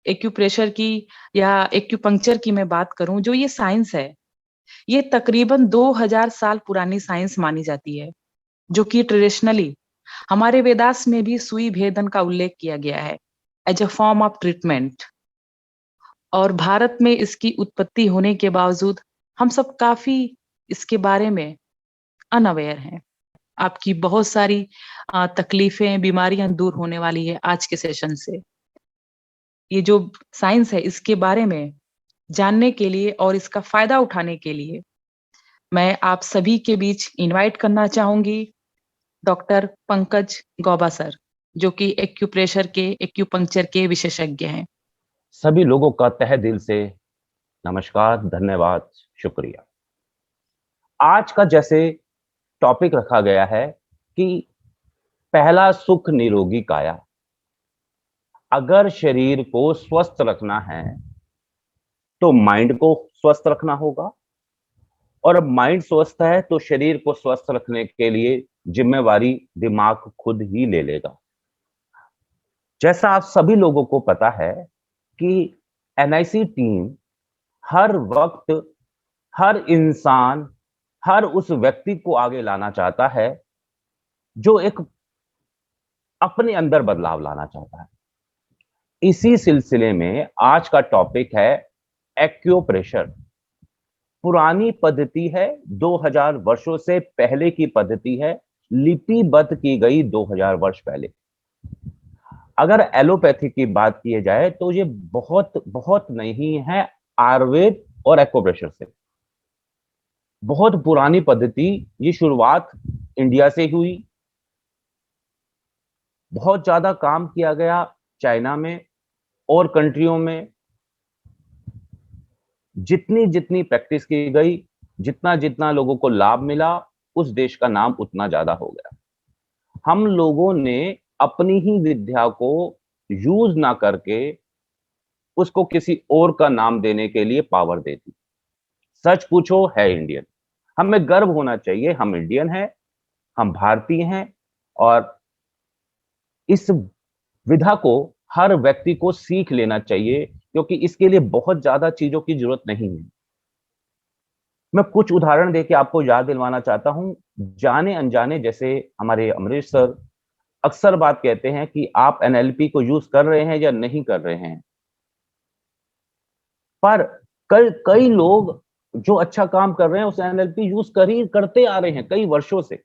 Acupressure की या acupuncture की मैं बात करूं, जो ये साइंस है, ये तकरीबन 2000 साल पुरानी साइंस मानी जाती है, जो कि ट्रेडिशनली हमारे वेदास में भी सुई भेदन का उल्लेख किया गया है as a form of treatment. और भारत में इसकी उत्पत्ति होने के बावजूद हम सब काफी इसके बारे में अनअवेयर हैं। आपकी बहुत सारी तकलीफें, बीमारियां दूर होने वाली है आज के सेशन से। ये जो साइंस है, इसके बारे में जानने के लिए और इसका फायदा उठाने के लिए मैं आप सभी के बीच इनवाइट करना चाहूंगी डॉक्टर पंकज गौबा सर, जो कि एक्यूप्रेशर के, एक्यूपंक्चर के विशेषज्ञ हैं। सभी लोगों का तहे दिल से नमस्कार, धन्यवाद, शुक्रिया। आज का जैसे टॉपिक रखा गया है कि पहला सुख निरोगी काया। अगर शरीर को स्वस्थ रखना है तो माइंड को स्वस्थ रखना होगा, और अब माइंड स्वस्थ है तो शरीर को स्वस्थ रखने के लिए जिम्मेवारी दिमाग खुद ही ले लेगा। जैसा आप सभी लोगों को पता है कि एनआईसी टीम हर वक्त, हर इंसान, हर उस व्यक्ति को आगे लाना चाहता है जो एक अपने अंदर बदलाव लाना चाहता है। इसी सिलसिले में आज का टॉपिक है एक्यूप्रेशर। पुरानी पद्धति है, 2000 वर्षों से पहले की पद्धति है, लिपिबद्ध की गई 2000 वर्ष पहले। अगर एलोपैथी की बात की जाए तो ये बहुत बहुत नहीं है आयुर्वेद और एक्यूप्रेशर से। बहुत पुरानी पद्धति, ये शुरुआत इंडिया से हुई। बहुत ज्यादा काम किया गया चाइना में और कंट्रियों में। जितनी जितनी प्रैक्टिस की गई, जितना जितना लोगों को लाभ मिला, उस देश का नाम उतना ज्यादा हो गया। हम लोगों ने अपनी ही विद्या को यूज ना करके उसको किसी और का नाम देने के लिए पावर दे दी। सच पूछो, है इंडियन, हमें गर्व होना चाहिए, हम इंडियन हैं, हम भारतीय हैं। और इस विधा को हर व्यक्ति को सीख लेना चाहिए, क्योंकि इसके लिए बहुत ज्यादा चीजों की जरूरत नहीं है। मैं कुछ उदाहरण देके आपको याद दिलवाना चाहता हूं। जाने अनजाने, जैसे हमारे अमरीश सर अक्सर बात कहते हैं कि आप एनएलपी को यूज कर रहे हैं या नहीं कर रहे हैं, पर कई कई लोग जो अच्छा काम कर रहे हैं उस एनएलपी यूज करते आ रहे हैं कई वर्षों से।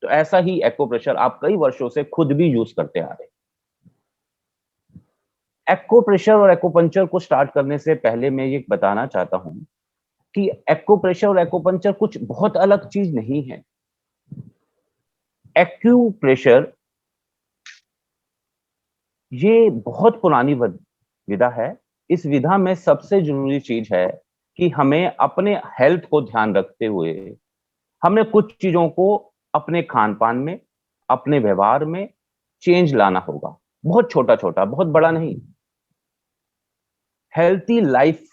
तो ऐसा ही एक्यूप्रेशर आप कई वर्षों से खुद भी यूज करते आ रहे हैं। एक्यूप्रेशर और एक्यूपंक्चर को स्टार्ट करने से पहले मैं ये बताना चाहता हूं कि एक्यूप्रेशर और एक्यूपंक्चर कुछ बहुत अलग चीज नहीं है। एक्यूप्रेशर ये बहुत पुरानी विधा है। इस विधा में सबसे जरूरी चीज है कि हमें अपने हेल्थ को ध्यान रखते हुए हमें कुछ चीजों को अपने खान पान में, अपने व्यवहार में चेंज लाना होगा। बहुत छोटा छोटा, बहुत बड़ा नहीं। हेल्थी लाइफ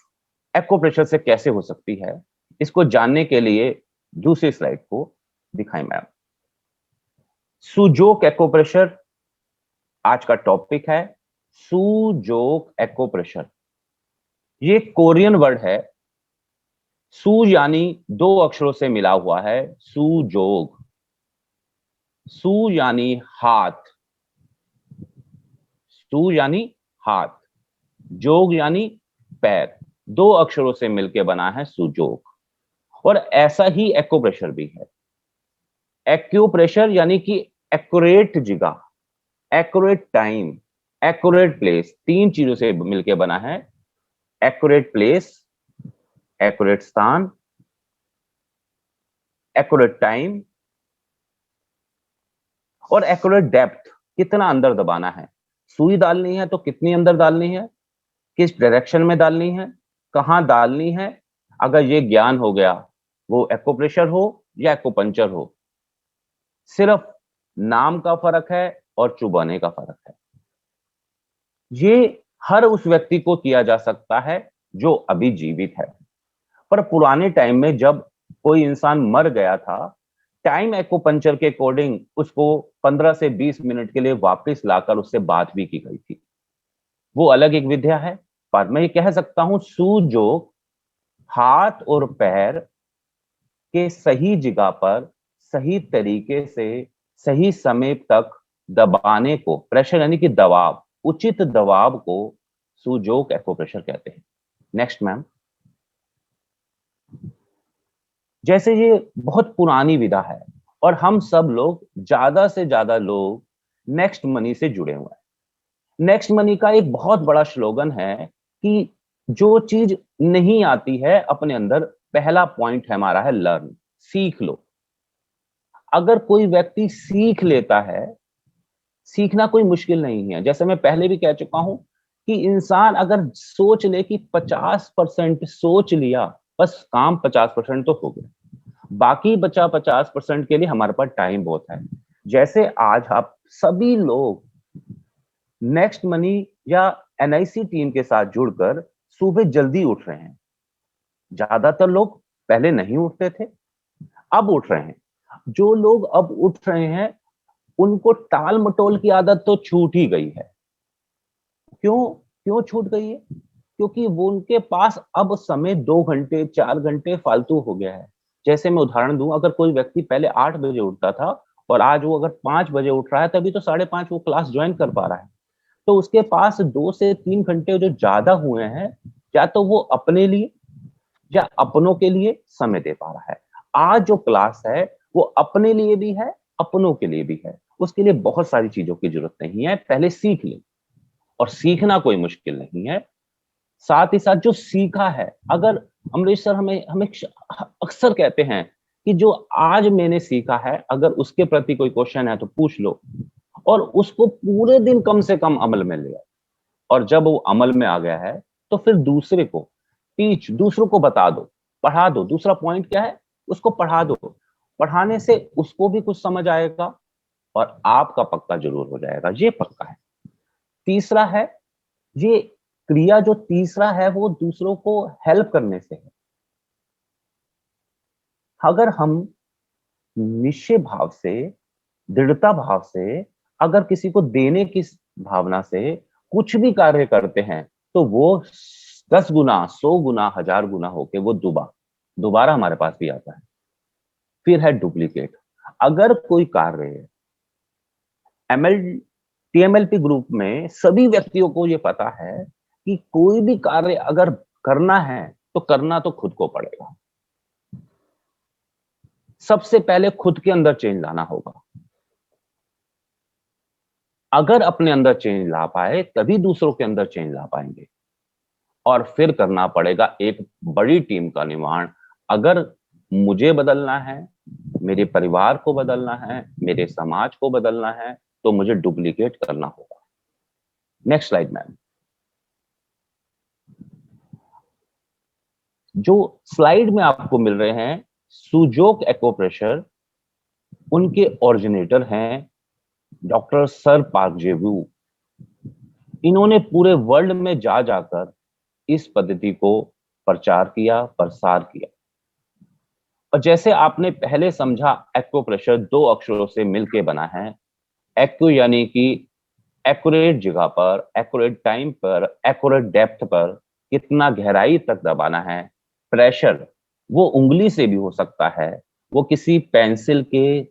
एक्यूप्रेशर से कैसे हो सकती है, इसको जानने के लिए दूसरी स्लाइड को दिखाएं मैम। सुजोक एक्यूप्रेशर आज का टॉपिक है। सुजोक एक्यूप्रेशर ये कोरियन वर्ड है। सु यानी 2 अक्षरों से मिला हुआ है, सुजोग। सु यानी हाथ, सु यानी हाथ, जोग यानी पैर। 2 अक्षरों से मिलकर बना है सुजोग। और ऐसा ही एक्यूप्रेशर भी है। एक्यूप्रेशर यानी कि एक्यूरेट जगह, एक्यूरेट टाइम, एक्यूरेट प्लेस, 3 चीजों से मिलकर बना है। एक्यूरेट प्लेस, एक्यूरेट स्थान, एक्यूरेट टाइम, और एक्यूरेट डेप्थ, कितना अंदर दबाना है। सुई डालनी है तो कितनी अंदर डालनी है, किस डायरेक्शन में डालनी है, कहां डालनी है। अगर ये ज्ञान हो गया, वो एक्यूप्रेशर हो या एक्यूपंक्चर हो, सिर्फ नाम का फर्क है और चुबाने का फर्क है। ये हर उस व्यक्ति को किया जा सकता है जो अभी जीवित है। पर पुराने टाइम में जब कोई इंसान मर गया था, टाइम एक्यूपंक्चर के अकॉर्डिंग उसको 15 से 20 मिनट के लिए वापस लाकर उससे बात भी की गई थी। वो अलग एक विद्या है, पर मैं ये कह सकता हूं सुजोग हाथ और पैर के सही जगह पर सही तरीके से सही समय तक दबाने को, प्रेशर यानी कि दबाव, उचित दबाव को सुजोग एक्यूप्रेशर कहते हैं। Next ma'am. जैसे ये बहुत पुरानी विधा है और हम सब लोग, ज्यादा से ज्यादा लोग नेक्स्ट मनी से जुड़े हुए हैं। नेक्स्ट मनी का एक बहुत बड़ा स्लोगन है कि जो चीज नहीं आती है अपने अंदर, पहला पॉइंट है हमारा है लर्न, सीख लो। अगर कोई व्यक्ति सीख लेता है, सीखना कोई मुश्किल नहीं है। जैसे मैं पहले भी कह चुका हूं कि इंसान अगर सोच ले कि 50% सोच लिया, बस काम 50% तो हो गया, बाकी बचा 50% के लिए हमारे पास टाइम बहुत है। जैसे आज आप सभी लोग नेक्स्ट मनी या एनआईसी टीम के साथ जुड़कर सुबह जल्दी उठ रहे हैं। ज्यादातर लोग पहले नहीं उठते थे, अब उठ रहे हैं। जो लोग अब उठ रहे हैं उनको टाल मटोल की आदत तो छूट ही गई है। क्यों क्यों छूट गई है? क्योंकि वो उनके पास अब समय 2 घंटे 4 घंटे फालतू हो गया है। जैसे मैं उदाहरण दूं, अगर कोई व्यक्ति पहले 8 बजे उठता था और आज वो अगर 5 बजे उठ रहा है, तभी तो 5:30 वो क्लास ज्वाइन कर पा रहा है। तो उसके पास 2 से 3 घंटे जो ज्यादा हुए हैं, या तो वो अपने लिए या अपनों के लिए समय दे पा रहा है। आज जो क्लास है वो अपने लिए भी है, अपनों के लिए भी है। उसके लिए बहुत सारी चीजों की जरूरत नहीं है, पहले सीख ले। और सीखना कोई मुश्किल नहीं है। साथ ही साथ जो सीखा है, अगर अमरीश सर हमें हमें अक्सर कहते हैं कि जो आज मैंने सीखा है, अगर उसके प्रति कोई क्वेश्चन है तो पूछ लो, और उसको पूरे दिन कम से कम अमल में ले आओ। और जब वो अमल में आ गया है तो फिर दूसरे को टीच, दूसरों को बता दो, पढ़ा दो। दूसरा पॉइंट क्या है? उसको पढ़ा दो। पढ़ाने से उसको भी कुछ समझ आएगा और आपका पक्का जरूर हो जाएगा, ये पक्का है। तीसरा है, ये क्रिया जो तीसरा है वो दूसरों को हेल्प करने से है। अगर हम निश्चय भाव से, दृढ़ता भाव से, अगर किसी को देने की भावना से कुछ भी कार्य करते हैं, तो वो 10 गुना 100 गुना 1000 गुना होके वो दोबारा हमारे पास भी आता है। फिर है डुप्लीकेट। अगर कोई कार्य, एमएल टीएमएलपी ग्रुप में सभी व्यक्तियों को ये पता है कि कोई भी कार्य अगर करना है तो करना तो खुद को पड़ेगा। सबसे पहले खुद के अंदर चेंज लाना होगा। अगर अपने अंदर चेंज ला पाए तभी दूसरों के अंदर चेंज ला पाएंगे। और फिर करना पड़ेगा एक बड़ी टीम का निर्माण। अगर मुझे बदलना है, मेरे परिवार को बदलना है, मेरे समाज को बदलना है, तो मुझे डुप्लीकेट करना होगा। Next slide ma'am. जो स्लाइड में आपको मिल रहे हैं सुजोग एक्यूप्रेशर, उनके ओरिजिनेटर हैं डॉक्टर सर पार्क जेवू। इन्होंने पूरे वर्ल्ड में जा जाकर इस पद्धति को प्रचार किया, प्रसार किया। और जैसे आपने पहले समझा, एक्यूप्रेशर 2 अक्षरों से मिलके बना है। एक्यू यानी कि एक्यूरेट जगह पर, एक्यूरेट टाइम पर, एक्यूरेट डेप्थ पर, कितना गहराई तक दबाना है। प्रेशर वो उंगली से भी हो सकता है, वो किसी पेंसिल के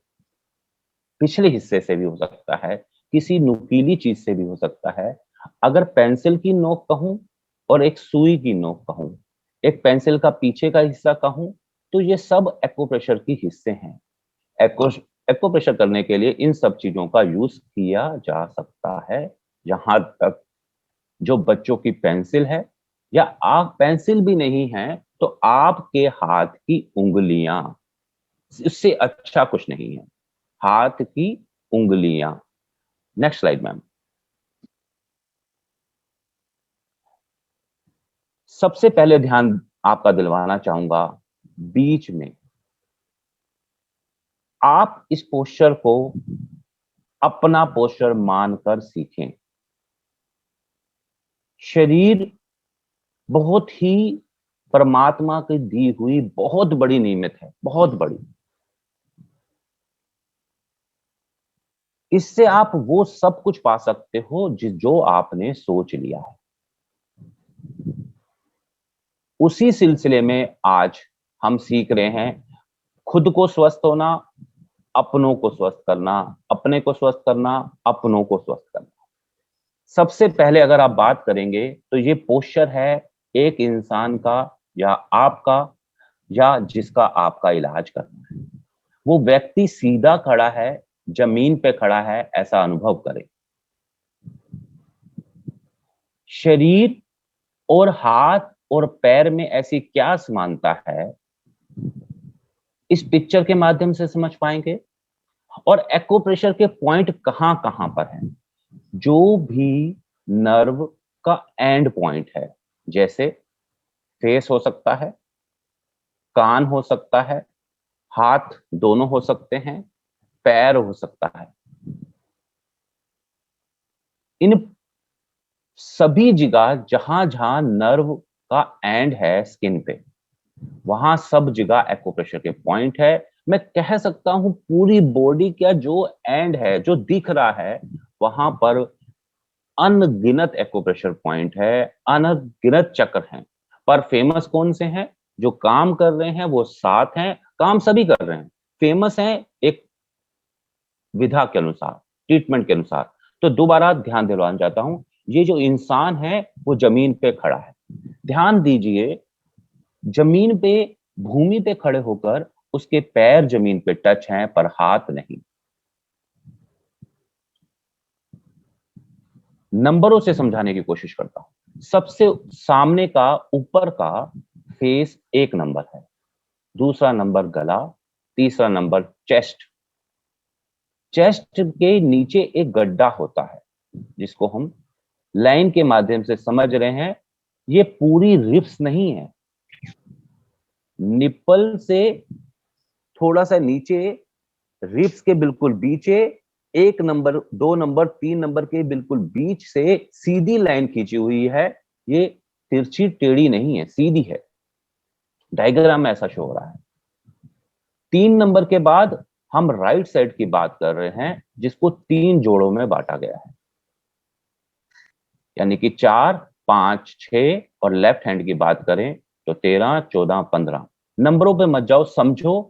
पिछले हिस्से से भी हो सकता है, किसी नुकीली चीज से भी हो सकता है। अगर पेंसिल की नोक कहूं और एक सुई की नोक कहूं, एक पेंसिल का पीछे का हिस्सा कहूं, तो ये सब एक्यूप्रेशर के हिस्से हैं। एक्यूप्रेशर करने के लिए इन सब चीजों का यूज किया जा सकता है। जहां तक जो बच्चों की पेंसिल है, या आप पेंसिल भी नहीं है तो आपके हाथ की उंगलियां, इससे अच्छा कुछ नहीं है। हाथ की उंगलियां। Next slide ma'am. सबसे पहले ध्यान आपका दिलवाना चाहूंगा, बीच में आप इस पोस्चर को अपना पोस्चर मानकर सीखें। शरीर बहुत ही परमात्मा की दी हुई बहुत बड़ी नियमत है, बहुत बड़ी। इससे आप वो सब कुछ पा सकते हो जो आपने सोच लिया है। उसी सिलसिले में आज हम सीख रहे हैं खुद को स्वस्थ होना, अपनों को स्वस्थ करना, अपने को स्वस्थ करना, अपनों को स्वस्थ करना। सबसे पहले अगर आप बात करेंगे तो ये पोस्चर है एक इंसान का या आपका, या जिसका आपका इलाज करना है। वो व्यक्ति सीधा खड़ा है, जमीन पे खड़ा है, ऐसा अनुभव करें। शरीर और हाथ और पैर में ऐसी क्या समानता है, इस पिक्चर के माध्यम से समझ पाएंगे। और एक्यूप्रेशर के पॉइंट कहां कहां पर हैं। जो भी नर्व का एंड पॉइंट है, जैसे फेस हो सकता है, कान हो सकता है, हाथ दोनों हो सकते हैं, पैर हो सकता है, इन सभी जगह जहां जहां नर्व का एंड है स्किन पे, वहां सब जगह एक्यूप्रेशर के पॉइंट है। मैं कह सकता हूं पूरी बॉडी का जो एंड है, जो दिख रहा है, वहां पर अनगिनत एक्यूप्रेशर पॉइंट है, अनगिनत चक्र हैं। पर फेमस कौन से हैं? जो काम कर रहे हैं वो 7 हैं, काम सभी कर रहे हैं, फेमस हैं एक विधा के अनुसार, ट्रीटमेंट के अनुसार। तो दोबारा ध्यान दिलवाना चाहता हूं, ये जो इंसान है वो जमीन पे खड़ा है। ध्यान दीजिए, जमीन पे, भूमि पे खड़े होकर उसके पैर जमीन पे टच हैं पर हाथ नहीं। नंबरों से समझाने की कोशिश करता हूं। सबसे सामने का ऊपर का फेस 1 नंबर है, दूसरा नंबर गला, तीसरा नंबर चेस्ट। चेस्ट के नीचे एक गड्ढा होता है जिसको हम लाइन के माध्यम से समझ रहे हैं। ये पूरी रिब्स नहीं है, निप्पल से थोड़ा सा नीचे, रिब्स के बिल्कुल बीचे, 1 नंबर, 2 नंबर, 3 नंबर के बिल्कुल बीच से सीधी लाइन खींची हुई है। ये तिरछी टेढ़ी नहीं है, सीधी है। डायग्राम में ऐसा शो हो रहा है। 3 नंबर के बाद हम राइट साइड की बात कर रहे हैं, जिसको 3 जोड़ों में बांटा गया है, यानी कि 4, 5, 6, और लेफ्ट हैंड की बात करें तो 13, 14, 15। नंबरों पे मत जाओ, समझो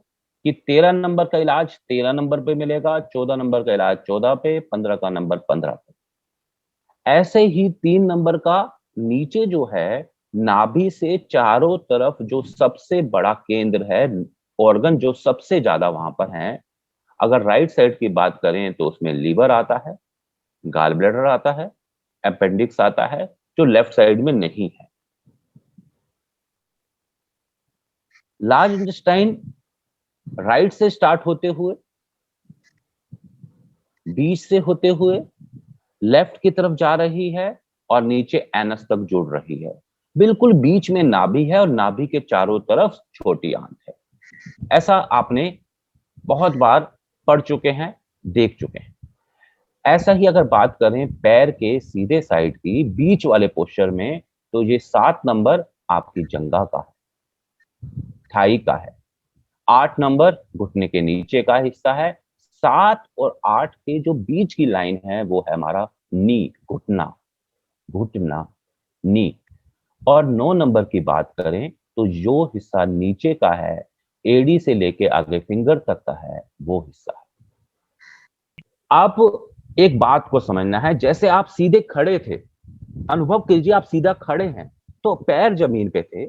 कि 13 नंबर का इलाज 13 नंबर पे मिलेगा, 14 नंबर का इलाज 14 पे, 15 का नंबर 15 पे। ऐसे ही 3 नंबर का नीचे जो है, नाभि से चारों तरफ जो सबसे बड़ा केंद्र है, ऑर्गन जो सबसे ज्यादा वहां पर है, अगर राइट साइड की बात करें तो उसमें लीवर आता है, गाल ब्लैडर आता है, अपेंडिक्स आता है, जो लेफ्ट साइड में नहीं है। लार्ज इंटेस्टाइन राइट से स्टार्ट होते हुए, बीच से होते हुए लेफ्ट की तरफ जा रही है और नीचे एनस तक जुड़ रही है। बिल्कुल बीच में नाभि है और नाभि के चारों तरफ छोटी आंत है। ऐसा आपने बहुत बार पढ़ चुके हैं, देख चुके हैं। ऐसा ही अगर बात करें पैर के सीधे साइड की बीच वाले पोस्चर में, तो ये 7 नंबर आपकी जंघा का है, थाई का है। 8 नंबर घुटने के नीचे का हिस्सा है। 7 और 8 के जो बीच की लाइन है वो है हमारा नी, घुटना, घुटना, नी। और 9 नंबर की बात करें तो जो हिस्सा नीचे का है, एडी से लेके आगे फिंगर तक का है, वो हिस्सा है। आप एक बात को समझना है, जैसे आप सीधे खड़े थे, अनुभव कीजिए आप सीधा खड़े हैं तो पैर जमीन पे थे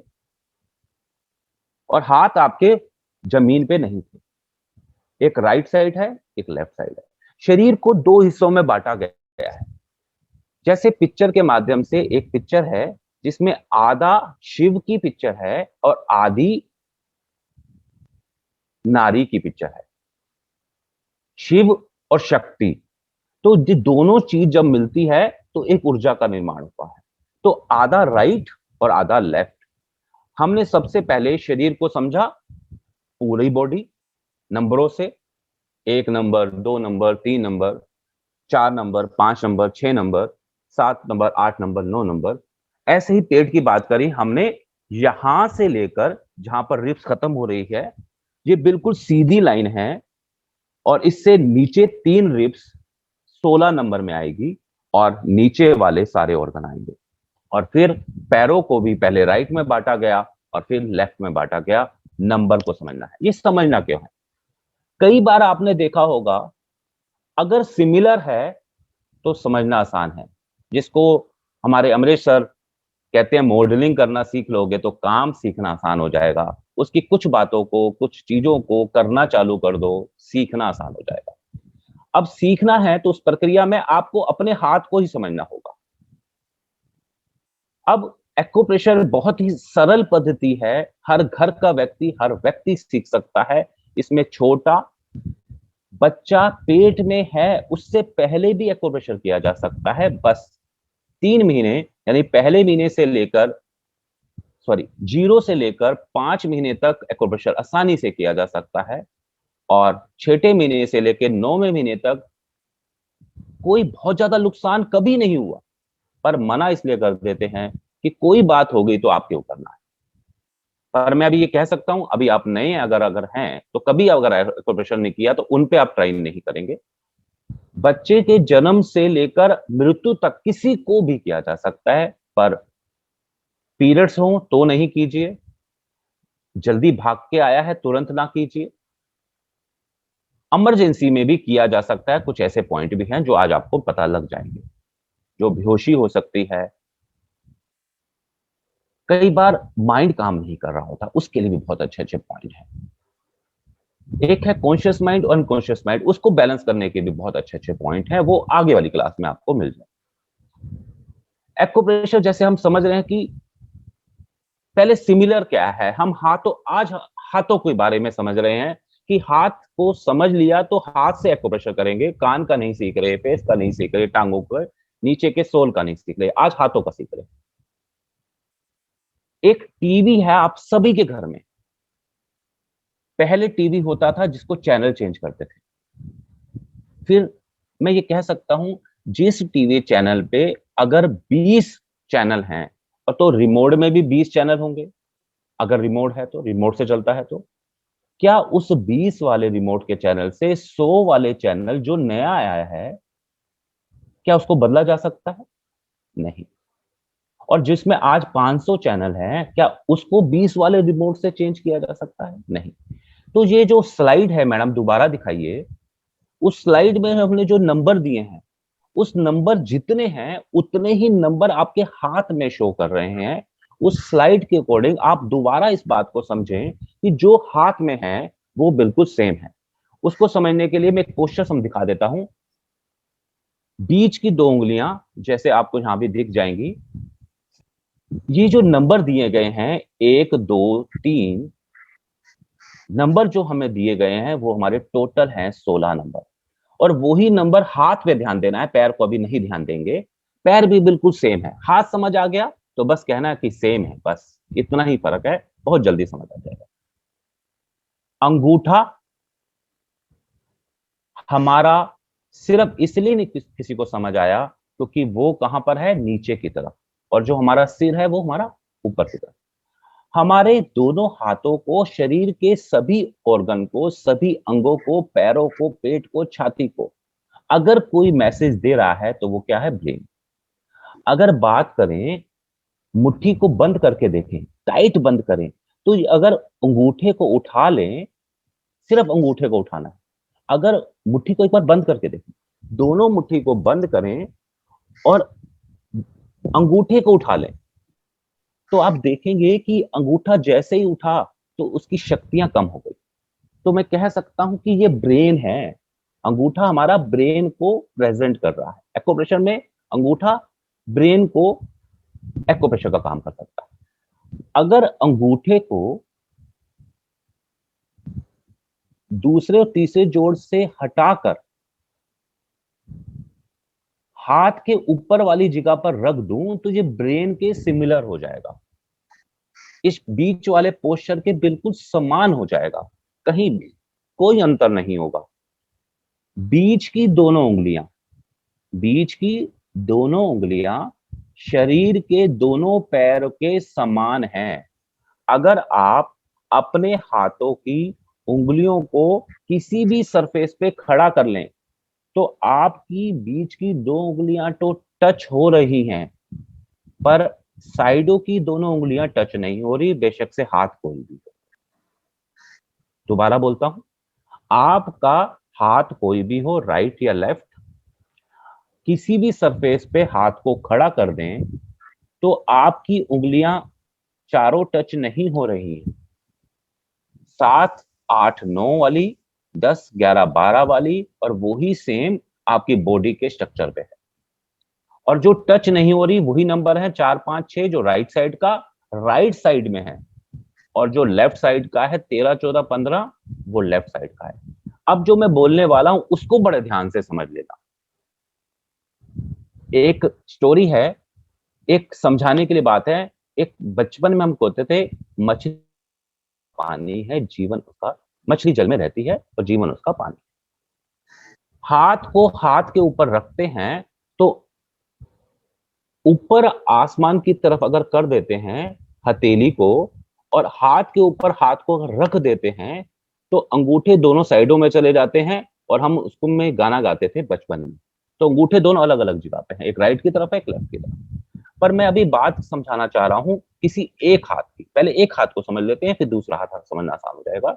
और हाथ आपके जमीन पे नहीं थे। एक राइट साइड है, एक लेफ्ट साइड है। शरीर को 2 हिस्सों में बांटा गया है। जैसे पिक्चर के माध्यम से, एक पिक्चर है जिसमें आधा शिव की पिक्चर है और आधी नारी की पिक्चर है, शिव और शक्ति। तो ये दोनों चीज जब मिलती है तो एक ऊर्जा का निर्माण होता है। तो आधा राइट और आधा लेफ्ट। हमने सबसे पहले शरीर को समझा, पूरी बॉडी नंबरों से, 1 number, 2 number, 3 number, 4 number, 5 number, 6 number, 7 number, 8 number, 9 number. ऐसे ही पेट की बात करी हमने, यहां से लेकर जहां पर रिब्स खत्म हो रही है, ये बिल्कुल सीधी लाइन है, और इससे नीचे 3 ribs, 3 number, 3 number, 4 number, 5 number, 6 number, 7 number, 8 number, 9 number. ऐसे ही पेट की बात करी हमने, यहां से लेकर जहां पर रिब्स खत्म हो रही है, ये बिल्कुल सीधी लाइन है, और इससे नीचे 16 नंबर में आएगी और नीचे वाले सारे ऑर्गन आएंगे। और फिर पैरों को भी पहले राइट में बांटा गया और फिर लेफ्ट में बांटा गया। नंबर को समझना है। ये समझना क्यों है? कई बार आपने देखा होगा, अगर सिमिलर है तो समझना आसान है। जिसको हमारे अमरीश सर कहते हैं, मॉडलिंग करना सीख लोगे तो काम सीखना आसान हो जाएगा। उसकी कुछ बातों को, कुछ चीजों को करना चालू कर दो, सीखना आसान हो जाएगा। अब सीखना है तो उस प्रक्रिया में आपको अपने हाथ को ही समझना होगा। अब एक्यूप्रेशर बहुत ही सरल पद्धति है। हर घर का व्यक्ति, हर व्यक्ति सीख सकता है। इसमें छोटा बच्चा पेट में है उससे पहले भी एक्यूप्रेशर किया जा सकता है। बस 3 महीने, यानी पहले महीने से लेकर 0 से लेकर 5 महीने तक एक्यूप्रेशर आसानी से किया जा सकता है। और 6ठे महीने से लेकर 9वें महीने तक कोई बहुत ज्यादा नुकसान कभी नहीं हुआ। पर मना इसलिए कर देते हैं कि कोई बात हो गई तो आपके ऊपर ना है। पर मैं अभी ये कह सकता हूं, अभी आप नए अगर हैं तो कभी अगर एक्यूप्रेशर नहीं किया तो उन पे आप ट्राई नहीं करेंगे। बच्चे के जन्म से लेकर मृत्यु तक किसी को भी किया जा सकता है। पर पीरियड्स हो तो नहीं कीजिए, जल्दी भाग के आया है तुरंत ना कीजिए। इमरजेंसी में भी किया जा सकता है। कुछ ऐसे पॉइंट भी हैं जो आज आपको पता लग जाएंगे, जो बेहोशी हो सकती है। कई बार माइंड काम नहीं कर रहा होता, उसके लिए भी बहुत अच्छे अच्छे पॉइंट हैं। एक है कॉन्शियस माइंड और अनकॉन्शियस माइंड, उसको बैलेंस करने के भी बहुत अच्छे अच्छे पॉइंट हैं। वो आगे वाली क्लास में आपको मिल जाए। एक्यूप्रेशर जैसे हम समझ रहे हैं कि पहले सिमिलर क्या है, हम आज हाथों के बारे में समझ रहे हैं कि हाथ को समझ लिया तो हाथ से एक्यूप्रेशर करेंगे। कान का नहीं सीख रहे, फेस का नहीं सीख रहे, टांगों के नीचे के सोल का नहीं सीख रहे, आज हाथों का सीख रहे। एक टीवी है आप सभी के घर में। पहले टीवी होता था जिसको चैनल चेंज करते थे। फिर मैं ये कह सकता हूं, जिस टीवी चैनल पे अगर 20 चैनल हैं और तो रिमोट में भी 20 चैनल होंगे। अगर रिमोट है तो, रिमोट से चलता है तो क्या उस 20 वाले रिमोट के चैनल से 100 वाले चैनल जो नया आया है, क्या उसको बदला जा सकता है? नहीं। और जिसमें आज 500 चैनल हैं, क्या उसको 20 वाले रिमोट से चेंज किया जा सकता है? नहीं। तो ये जो स्लाइड है मैडम, दोबारा दिखाइए। उस स्लाइड में हमने जो नंबर दिए हैं, उस नंबर जितने हैं उतने ही नंबर आपके हाथ में शो कर रहे हैं। उस स्लाइड के अकॉर्डिंग आप दोबारा इस बात को समझें कि जो हाथ में है वो बिल्कुल सेम है। उसको समझने के लिए मैं एक क्वेश्चन हम दिखा देता हूं। बीच की 2 उंगलियां जैसे आपको यहां भी दिख जाएंगी। ये जो नंबर दिए गए हैं 1 2 3 नंबर जो हमें दिए गए हैं वो हमारे टोटल हैं 16 नंबर। और वही नंबर हाथ पे ध्यान देना है, पैर को अभी नहीं ध्यान देंगे। पैर भी बिल्कुल सेम है। हाथ समझ आ गया तो बस कहना है कि सेम है, बस इतना ही फर्क है, बहुत जल्दी समझ आ जाएगा। अंगूठा हमारा सिर्फ इसलिए नहीं किसी को समझ आया क्योंकि वो कहां पर है, नीचे की तरफ। और जो हमारा सिर है वो हमारा ऊपर की तरफ। हमारे दोनों हाथों को, शरीर के सभी ऑर्गन को, सभी अंगों को, पैरों को, पेट को, छाती को अगर कोई मैसेज दे रहा है तो वो क्या है, ब्रेन। अगर बात करें, मुट्ठी को बंद करके देखें, टाइट बंद करें, तो अगर अंगूठे को उठा लें, सिर्फ अंगूठे को उठाना है। अगर मुट्ठी को एक बार बंद करके देखें, दोनों मुट्ठी को बंद करें और अंगूठे को उठा लें, तो आप देखेंगे कि अंगूठा जैसे ही उठा तो उसकी शक्तियां कम हो गई। तो मैं कह सकता हूं कि ये ब्रेन है। अंगूठा हमारा ब्रेन को प्रेजेंट कर रहा है। एक्यूप्रेशर में अंगूठा ब्रेन को एक्यूप्रेशर का काम कर सकता है। अगर अंगूठे को दूसरे और तीसरे जोड़ से हटाकर हाथ के ऊपर वाली जगह पर रख दूं तो ये ब्रेन के सिमिलर हो जाएगा। इस बीच वाले पोस्चर के बिल्कुल समान हो जाएगा, कहीं भी कोई अंतर नहीं होगा। बीच की दोनों उंगलियां, बीच की दोनों उंगलियां शरीर के दोनों पैर के समान हैं। अगर आप अपने हाथों की उंगलियों को किसी भी सरफेस पे खड़ा कर लें तो आपकी बीच की दो उंगलियां तो टच हो रही हैं, पर साइडों की दोनों उंगलियां टच नहीं हो रही, बेशक से हाथ कोई भी हो। दोबारा बोलता हूं, आपका हाथ कोई भी हो, राइट या लेफ्ट, किसी भी सरफेस पे हाथ को खड़ा कर दें तो आपकी उंगलियां चारों टच नहीं हो रही हैं। 7, 8, 9 वाली, 10, 11, 12 वाली, और वही सेम आपकी बॉडी के स्ट्रक्चर पे है। और जो टच नहीं हो रही वही नंबर है 4, 5, 6 जो राइट साइड का राइट साइड में है, और जो लेफ्ट साइड का है 13, 14, 15 वो लेफ्ट साइड का है। अब जो मैं बोलने वाला हूं उसको बड़े ध्यान से समझ लेना। एक स्टोरी है, एक समझाने के लिए बात है। एक बचपन में हम कहते थे मछली पानी है जीवन उसका, मछली जल में रहती है और जीवन उसका पानी। हाथ को हाथ के ऊपर रखते हैं तो ऊपर आसमान की तरफ अगर कर देते हैं हथेली को, और हाथ के ऊपर हाथ को अगर रख देते हैं तो अंगूठे दोनों साइडों में चले जाते हैं। और हम उसको में गाना गाते थे बचपन में, तो अंगूठे दोनों अलग अलग जगह पे हैं, एक राइट की तरफ है, एक लेफ्ट की तरफ। पर मैं अभी बात समझाना चाह रहा हूं किसी एक हाथ की। पहले एक हाथ को समझ लेते हैं, फिर दूसरा हाथ समझना आसान हो जाएगा।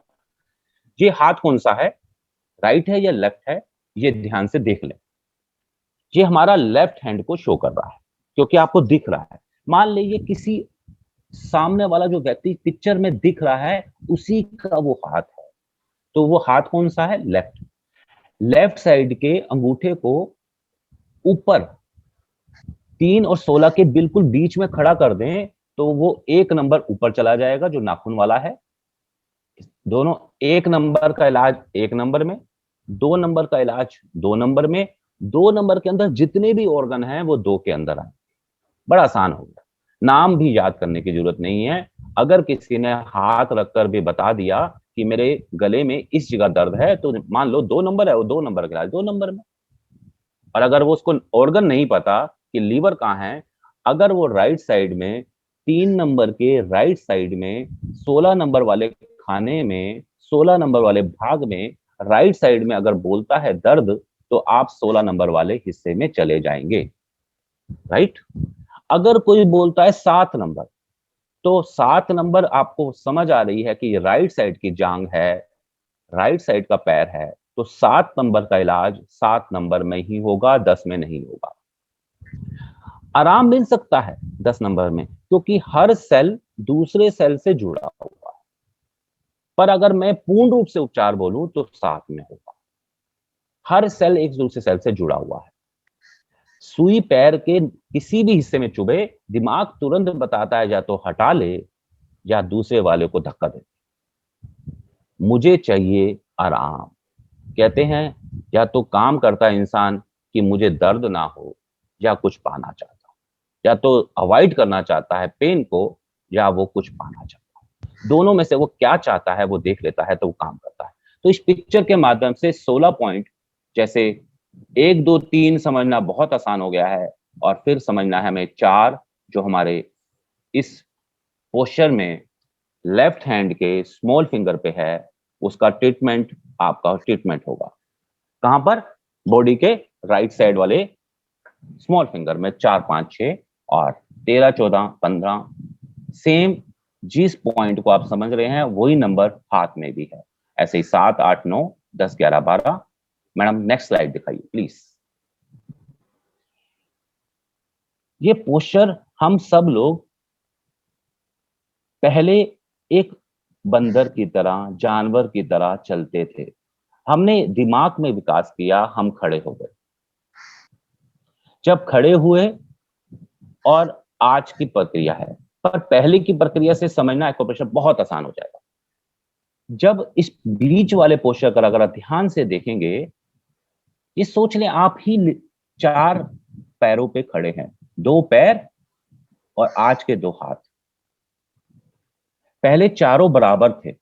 ये हाथ कौन सा है, राइट है या लेफ्ट है, ये ध्यान से देख लें। ये हमारा लेफ्ट हैंड को शो कर रहा है क्योंकि आपको दिख रहा है। मान लीजिए किसी सामने वाला जो व्यक्ति पिक्चर में दिख रहा है उसी का वो हाथ है, तो वो हाथ कौन सा है, लेफ्ट। लेफ्ट साइड के अंगूठे को ऊपर 3 और 16 के बिल्कुल बीच में खड़ा कर दें तो वो एक नंबर ऊपर चला जाएगा जो नाखून वाला है। दोनों, एक नंबर का इलाज एक नंबर में, 2 नंबर का इलाज 2 नंबर में, 2 नंबर के अंदर जितने भी ऑर्गन हैं वो 2 के अंदर आए। बड़ा आसान हो गया, नाम भी याद करने की जरूरत नहीं है। अगर किसी ने हाथ रखकर भी बता दिया कि मेरे गले में इस जगह दर्द है, तो मान लो 2 नंबर है, वो 2 नंबर का इलाज 2 नंबर में। और अगर वो उसको ऑर्गन नहीं पता कि लीवर कहाँ है, अगर वो राइट साइड में 3 नंबर के राइट साइड में 16 नंबर वाले खाने में 16 नंबर वाले भाग में राइट साइड में अगर बोलता है दर्द, तो आप 16 नंबर वाले हिस्से में चले जाएंगे, राइट। अगर कोई बोलता है 7 नंबर, तो 7 नंबर आपको समझ आ रही है कि राइट साइड की जांग है, राइट साइड का पैर है, तो 7 नंबर का इलाज 7 नंबर में ही होगा, 10 में नहीं होगा। आराम मिल सकता है 10 नंबर में क्योंकि हर सेल दूसरे सेल से जुड़ा हुआ है। पर अगर मैं पूर्ण रूप से उपचार बोलूं तो 7 में होगा। हर सेल एक दूसरे सेल से जुड़ा हुआ है। सुई पैर के किसी भी हिस्से में चुभे, दिमाग तुरंत बताता है या तो हटा ले या दूसरे वाले को धक्का दे। मुझे चाहिए आराम। कहते हैं या तो काम करता है इंसान कि मुझे दर्द ना हो, या कुछ पाना चाहता है, या तो अवॉइड करना चाहता है पेन को, या वो कुछ पाना चाहता है। दोनों में से वो क्या चाहता है वो देख लेता है तो वो काम करता है। तो इस पिक्चर के माध्यम से 16 पॉइंट, जैसे 1, 2, 3 समझना बहुत आसान हो गया है, और फिर समझना है हमें 4 जो हमारे इस पोस्चर में लेफ्ट हैंड के स्मॉल फिंगर पे है, उसका ट्रीटमेंट आपका ट्रीटमेंट होगा कहां पर, बॉडी के राइट साइड वाले स्मॉल फिंगर में 4, 5, 6 और 13, 14, 15 सेम। जिस पॉइंट को आप समझ रहे हैं वही नंबर हाथ में भी है। ऐसे ही 7, 8, 9, 10, 11, 12। मैडम नेक्स्ट स्लाइड दिखाइए प्लीज। ये पोस्चर हम सब लोग पहले एक बंदर की तरह, जानवर की तरह चलते थे। हमने दिमाग में विकास किया, हम खड़े हो गए। जब खड़े हुए, और आज की प्रक्रिया है, पर पहले की प्रक्रिया से समझना एक्यूप्रेशर बहुत आसान हो जाएगा। जब इस बीच वाले पोस्चर का अगर आप ध्यान से देखेंगे, ये सोच लें आप ही 4 पैरों पे खड़े हैं, 2 पैर और आज के 2 हाथ। पहले चारों बराबर थे।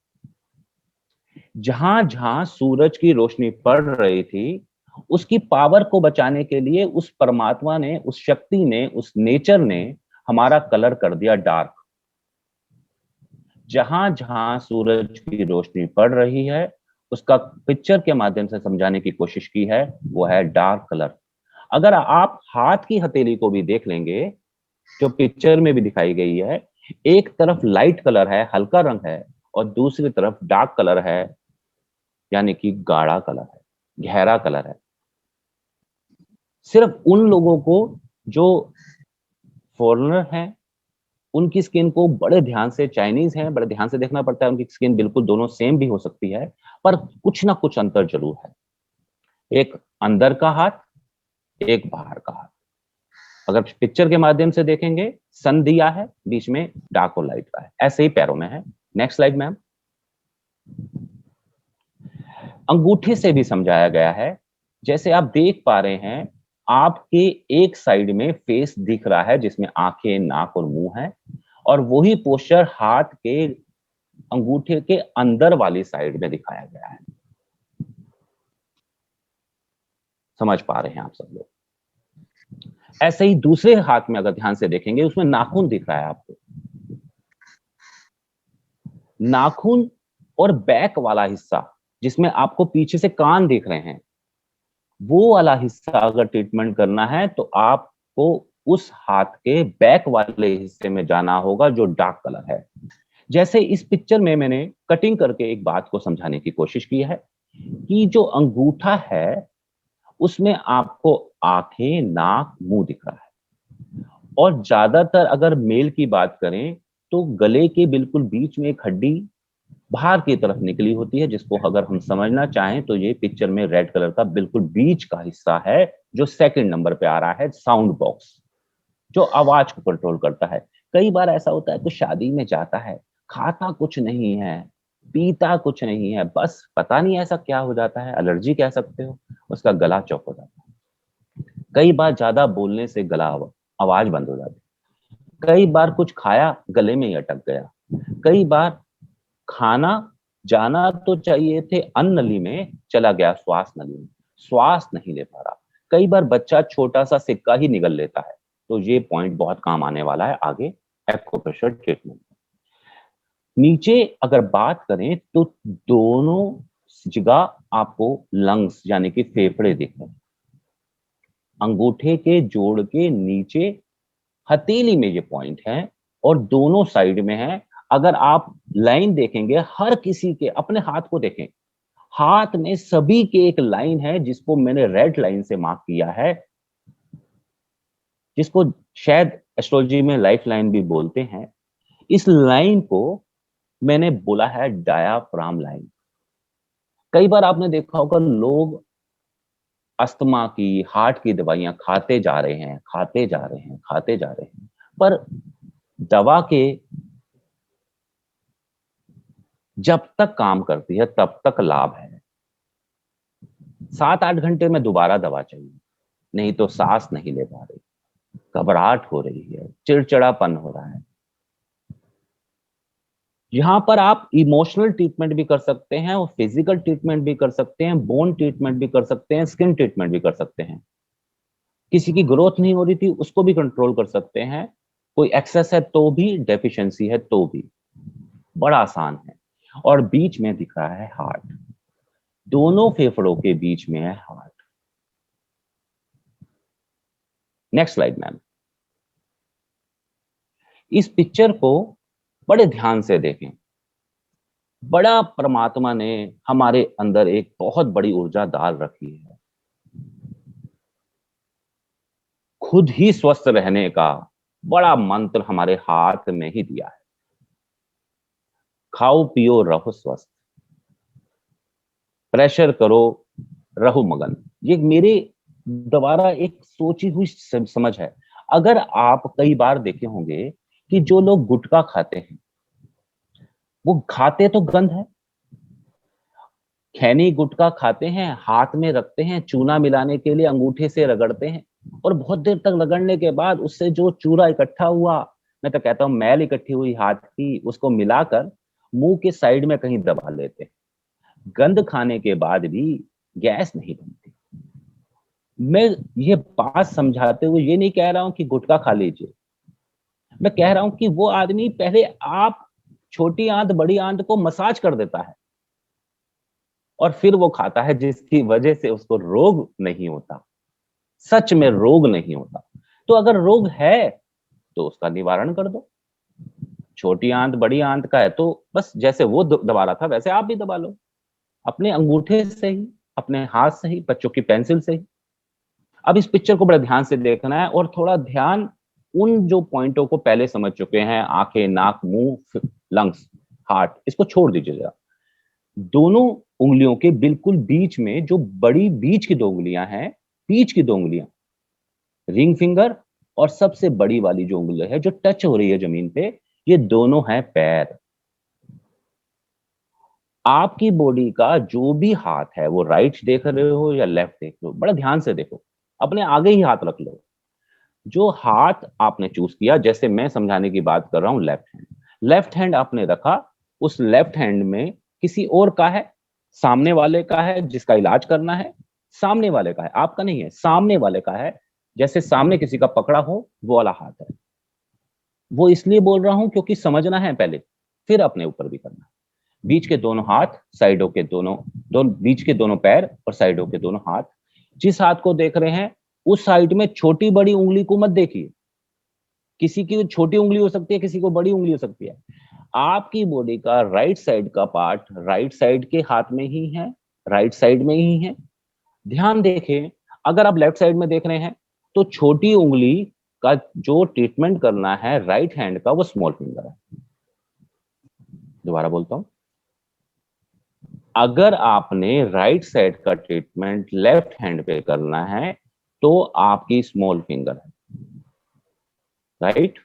जहां जहां सूरज की रोशनी पड़ रही थी, उसकी पावर को बचाने के लिए उस परमात्मा ने, उस शक्ति ने, उस नेचर ने हमारा कलर कर दिया डार्क। जहां जहां सूरज की रोशनी पड़ रही है उसका पिक्चर के माध्यम से समझाने की कोशिश की है, वो है डार्क कलर। अगर आप हाथ की हथेली को भी देख लेंगे, जो पिक्चर में भी दिखाई गई है, एक तरफ लाइट कलर है, हल्का रंग है, और दूसरी तरफ डार्क कलर है, यानी कि गाढ़ा कलर है, गहरा कलर है। सिर्फ उन लोगों को जो फॉरेनर हैं, उनकी स्किन को बड़े ध्यान से, चाइनीज हैं, बड़े ध्यान से देखना पड़ता है। उनकी स्किन बिल्कुल दोनों सेम भी हो सकती है, पर कुछ ना कुछ अंतर जरूर है। एक अंदर का हाथ, एक बाहर का हाथ। अगर पिक्चर के माध्यम से देखेंगे, सन दिया है, बीच में डार्क और लाइट का है, ऐसे ही पैरों में है। Next slide ma'am. अंगूठे से भी समझाया गया है। जैसे आप देख पा रहे हैं, आपके एक साइड में फेस दिख रहा है जिसमें आंखें, नाक और मुंह है, और वही पोस्चर हाथ के अंगूठे के अंदर वाली साइड में दिखाया गया है। समझ पा रहे हैं आप सब लोग? ऐसे ही दूसरे हाथ में अगर ध्यान से देखेंगे, उसमें नाखून दिख रहा है आपको। नाखून और बैक वाला हिस्सा, जिसमें आपको पीछे से कान दिख रहे हैं, वो वाला हिस्सा अगर ट्रीटमेंट करना है तो आपको उस हाथ के बैक वाले हिस्से में जाना होगा, जो डार्क कलर है। जैसे इस पिक्चर में मैंने कटिंग करके एक बात को समझाने की कोशिश की है कि जो अंगूठा है, उसमें आपको आंखें, नाक, मुंह दिख रहा है। और ज्यादातर अगर मेल की बात करें तो गले के बिल्कुल बीच में एक हड्डी बाहर की तरफ निकली होती है, जिसको अगर हम समझना चाहें तो ये पिक्चर में रेड कलर का बिल्कुल बीच का हिस्सा है, जो सेकंड नंबर पे आ रहा है, साउंड बॉक्स, जो आवाज को कंट्रोल करता है। कई बार ऐसा होता है, कुछ शादी में जाता है, खाता कुछ नहीं है, पीता कुछ नहीं है, बस पता नहीं ऐसा क्या हो जाता है, एलर्जी कह सकते हो, उसका गला चौक हो जाता है। कई बार ज्यादा बोलने से गला, आवाज बंद हो जाती है। कई बार कुछ खाया, गले में ही अटक गया। कई बार खाना जाना तो चाहिए थे अन्न नली में, चला गया श्वास नली में, श्वास नहीं ले पा रहा। कई बार बच्चा छोटा सा सिक्का ही निगल लेता है। तो ये पॉइंट बहुत काम आने वाला है आगे एक्यूप्रेशर ट्रीटमेंट। नीचे अगर बात करें तो दोनों जगह आपको लंग्स यानी कि फेफड़े दिख रहे हैं। अंगूठे के जोड़ के नीचे हथेली में ये पॉइंट है, और दोनों साइड में है। अगर आप लाइन देखेंगे, हर किसी के अपने हाथ को देखें, हाथ में सभी के एक लाइन है, जिसको मैंने रेड लाइन से मार्क किया है, जिसको शायद एस्ट्रोलॉजी में लाइफ लाइन भी बोलते हैं। इस लाइन को मैंने बोला है डायाफ्राम लाइन। कई बार आपने देखा होगा, लोग अस्थमा की, हार्ट की दवाइयां खाते जा रहे हैं, खाते जा रहे हैं, खाते जा रहे हैं, पर दवा के जब तक काम करती है तब तक लाभ है। 7-8 घंटे में दोबारा दवा चाहिए, नहीं तो सांस नहीं ले पा रही, घबराहट हो रही है, चिड़चिड़ापन हो रहा है। यहां पर आप इमोशनल ट्रीटमेंट भी कर सकते हैं, और फिजिकल ट्रीटमेंट भी कर सकते हैं, बोन ट्रीटमेंट भी कर सकते हैं, स्किन ट्रीटमेंट भी कर सकते हैं। किसी की ग्रोथ नहीं हो रही थी, उसको भी कंट्रोल कर सकते हैं। कोई एक्सेस है तो भी, डेफिशिएंसी है तो भी, बड़ा आसान है। और बीच में दिख रहा है हार्ट, दोनों फेफड़ों के बीच में है हार्ट। Next slide ma'am. इस पिक्चर को बड़े ध्यान से देखें। बड़ा परमात्मा ने हमारे अंदर एक बहुत बड़ी ऊर्जा डाल रखी है, खुद ही स्वस्थ रहने का बड़ा मंत्र हमारे हाथ में ही दिया है। खाओ पियो रहो स्वस्थ, प्रेशर करो रहो मगन। ये मेरे दोबारा एक सोची हुई समझ है। अगर आप कई बार देखे होंगे कि जो लोग गुटखा खाते हैं, वो खाते तो गंध है, खैनी गुटखा खाते हैं, हाथ में रखते हैं, चूना मिलाने के लिए अंगूठे से रगड़ते हैं, और बहुत देर तक रगड़ने के बाद उससे जो चूरा इकट्ठा हुआ, मैं तो कहता हूं मैल इकट्ठी हुई हाथ की, उसको मिलाकर मुंह के साइड में कहीं दबा लेते हैं। गंद खाने के बाद भी गैस नहीं बनती। मैं ये बात समझाते हुए ये नहीं कह रहा हूं कि गुटखा खा लीजिए, मैं कह रहा हूं कि वो आदमी पहले आप छोटी आंत बड़ी आंत को मसाज कर देता है, और फिर वो खाता है जिसकी वजह से उसको रोग नहीं होता, सच में रोग नहीं होता। तो अगर रोग है तो उसका निवारण कर दो। छोटी आंत बड़ी आंत का है तो बस जैसे वो दबा रहा था वैसे आप भी दबा लो, अपने अंगूठे से ही, अपने हाथ से ही, बच्चों की पेंसिल से ही। अब इस पिक्चर को बड़े ध्यान से देखना है और थोड़ा ध्यान उन जो पॉइंटों को पहले समझ चुके हैं, आंखें, नाक, मुंह, लंग्स, हार्ट, इसको छोड़ दीजिए जरा। दोनों उंगलियों के बिल्कुल बीच में जो बड़ी बीच की दो उंगलियां हैं, बीच की दो उंगलियां, रिंग फिंगर और सबसे बड़ी वाली जो उंगली है जो टच हो रही है जमीन पे, ये दोनों हैं पैर। आपकी बॉडी का जो भी हाथ है, वो राइट देख रहे हो या लेफ्ट देख रहे हो, बड़ा ध्यान से देखो, अपने आगे ही हाथ रख लो। जो हाथ आपने चूज किया, जैसे मैं समझाने की बात कर रहा हूं, लेफ्ट हैंड आपने रखा, उस लेफ्ट हैंड में किसी और का है, सामने वाले का है जिसका इलाज करना है, सामने वाले का है, आपका नहीं है, सामने वाले का है। जैसे सामने किसी का पकड़ा हो वो वाला हाथ है। वो इसलिए बोल रहा हूं क्योंकि समझना है पहले, फिर अपने ऊपर भी करना है। बीच के दोनों हाथ, साइडों के दोनों बीच के दोनों पैर और साइडों के दोनों हाथ। जिस हाथ को देख रहे हैं उस साइड में छोटी बड़ी उंगली को मत देखिए, किसी की छोटी उंगली हो सकती है, किसी को बड़ी उंगली हो सकती है। आपकी बॉडी का राइट साइड का पार्ट राइट साइड के हाथ में ही है, राइट साइड में ही है। ध्यान देखें, अगर आप लेफ्ट साइड में देख रहे हैं तो छोटी उंगली का जो ट्रीटमेंट करना है राइट हैंड का, वो स्मॉल फिंगर है। दोबारा बोलता हूं, अगर आपने राइट साइड का ट्रीटमेंट लेफ्ट हैंड पे करना है तो आपकी स्मॉल फिंगर है, राइट।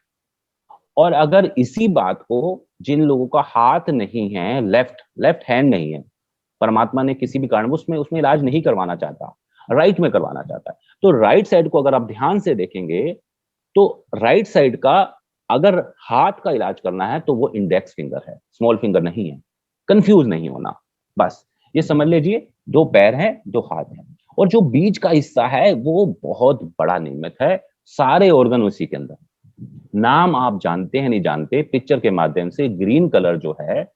और अगर इसी बात को जिन लोगों का हाथ नहीं है, लेफ्ट हैंड नहीं है, परमात्मा ने किसी भी कारण उसमें उसमें इलाज नहीं करवाना चाहता, राइट में करवाना चाहता है, तो राइट साइड को अगर आप ध्यान से देखेंगे तो राइट साइड का अगर हाथ का इलाज करना है तो वो इंडेक्स फिंगर है, स्मॉल फिंगर नहीं है। कंफ्यूज नहीं होना, बस ये समझ लीजिए, दो पैर हैं, दो हाथ हैं, और जो बीच का हिस्सा है वो बहुत बड़ा निमित है, सारे ऑर्गन उसी के अंदर। नाम आप जानते हैं नहीं जानते, पिक्चर के माध्यम से ग्रीन कलर जो है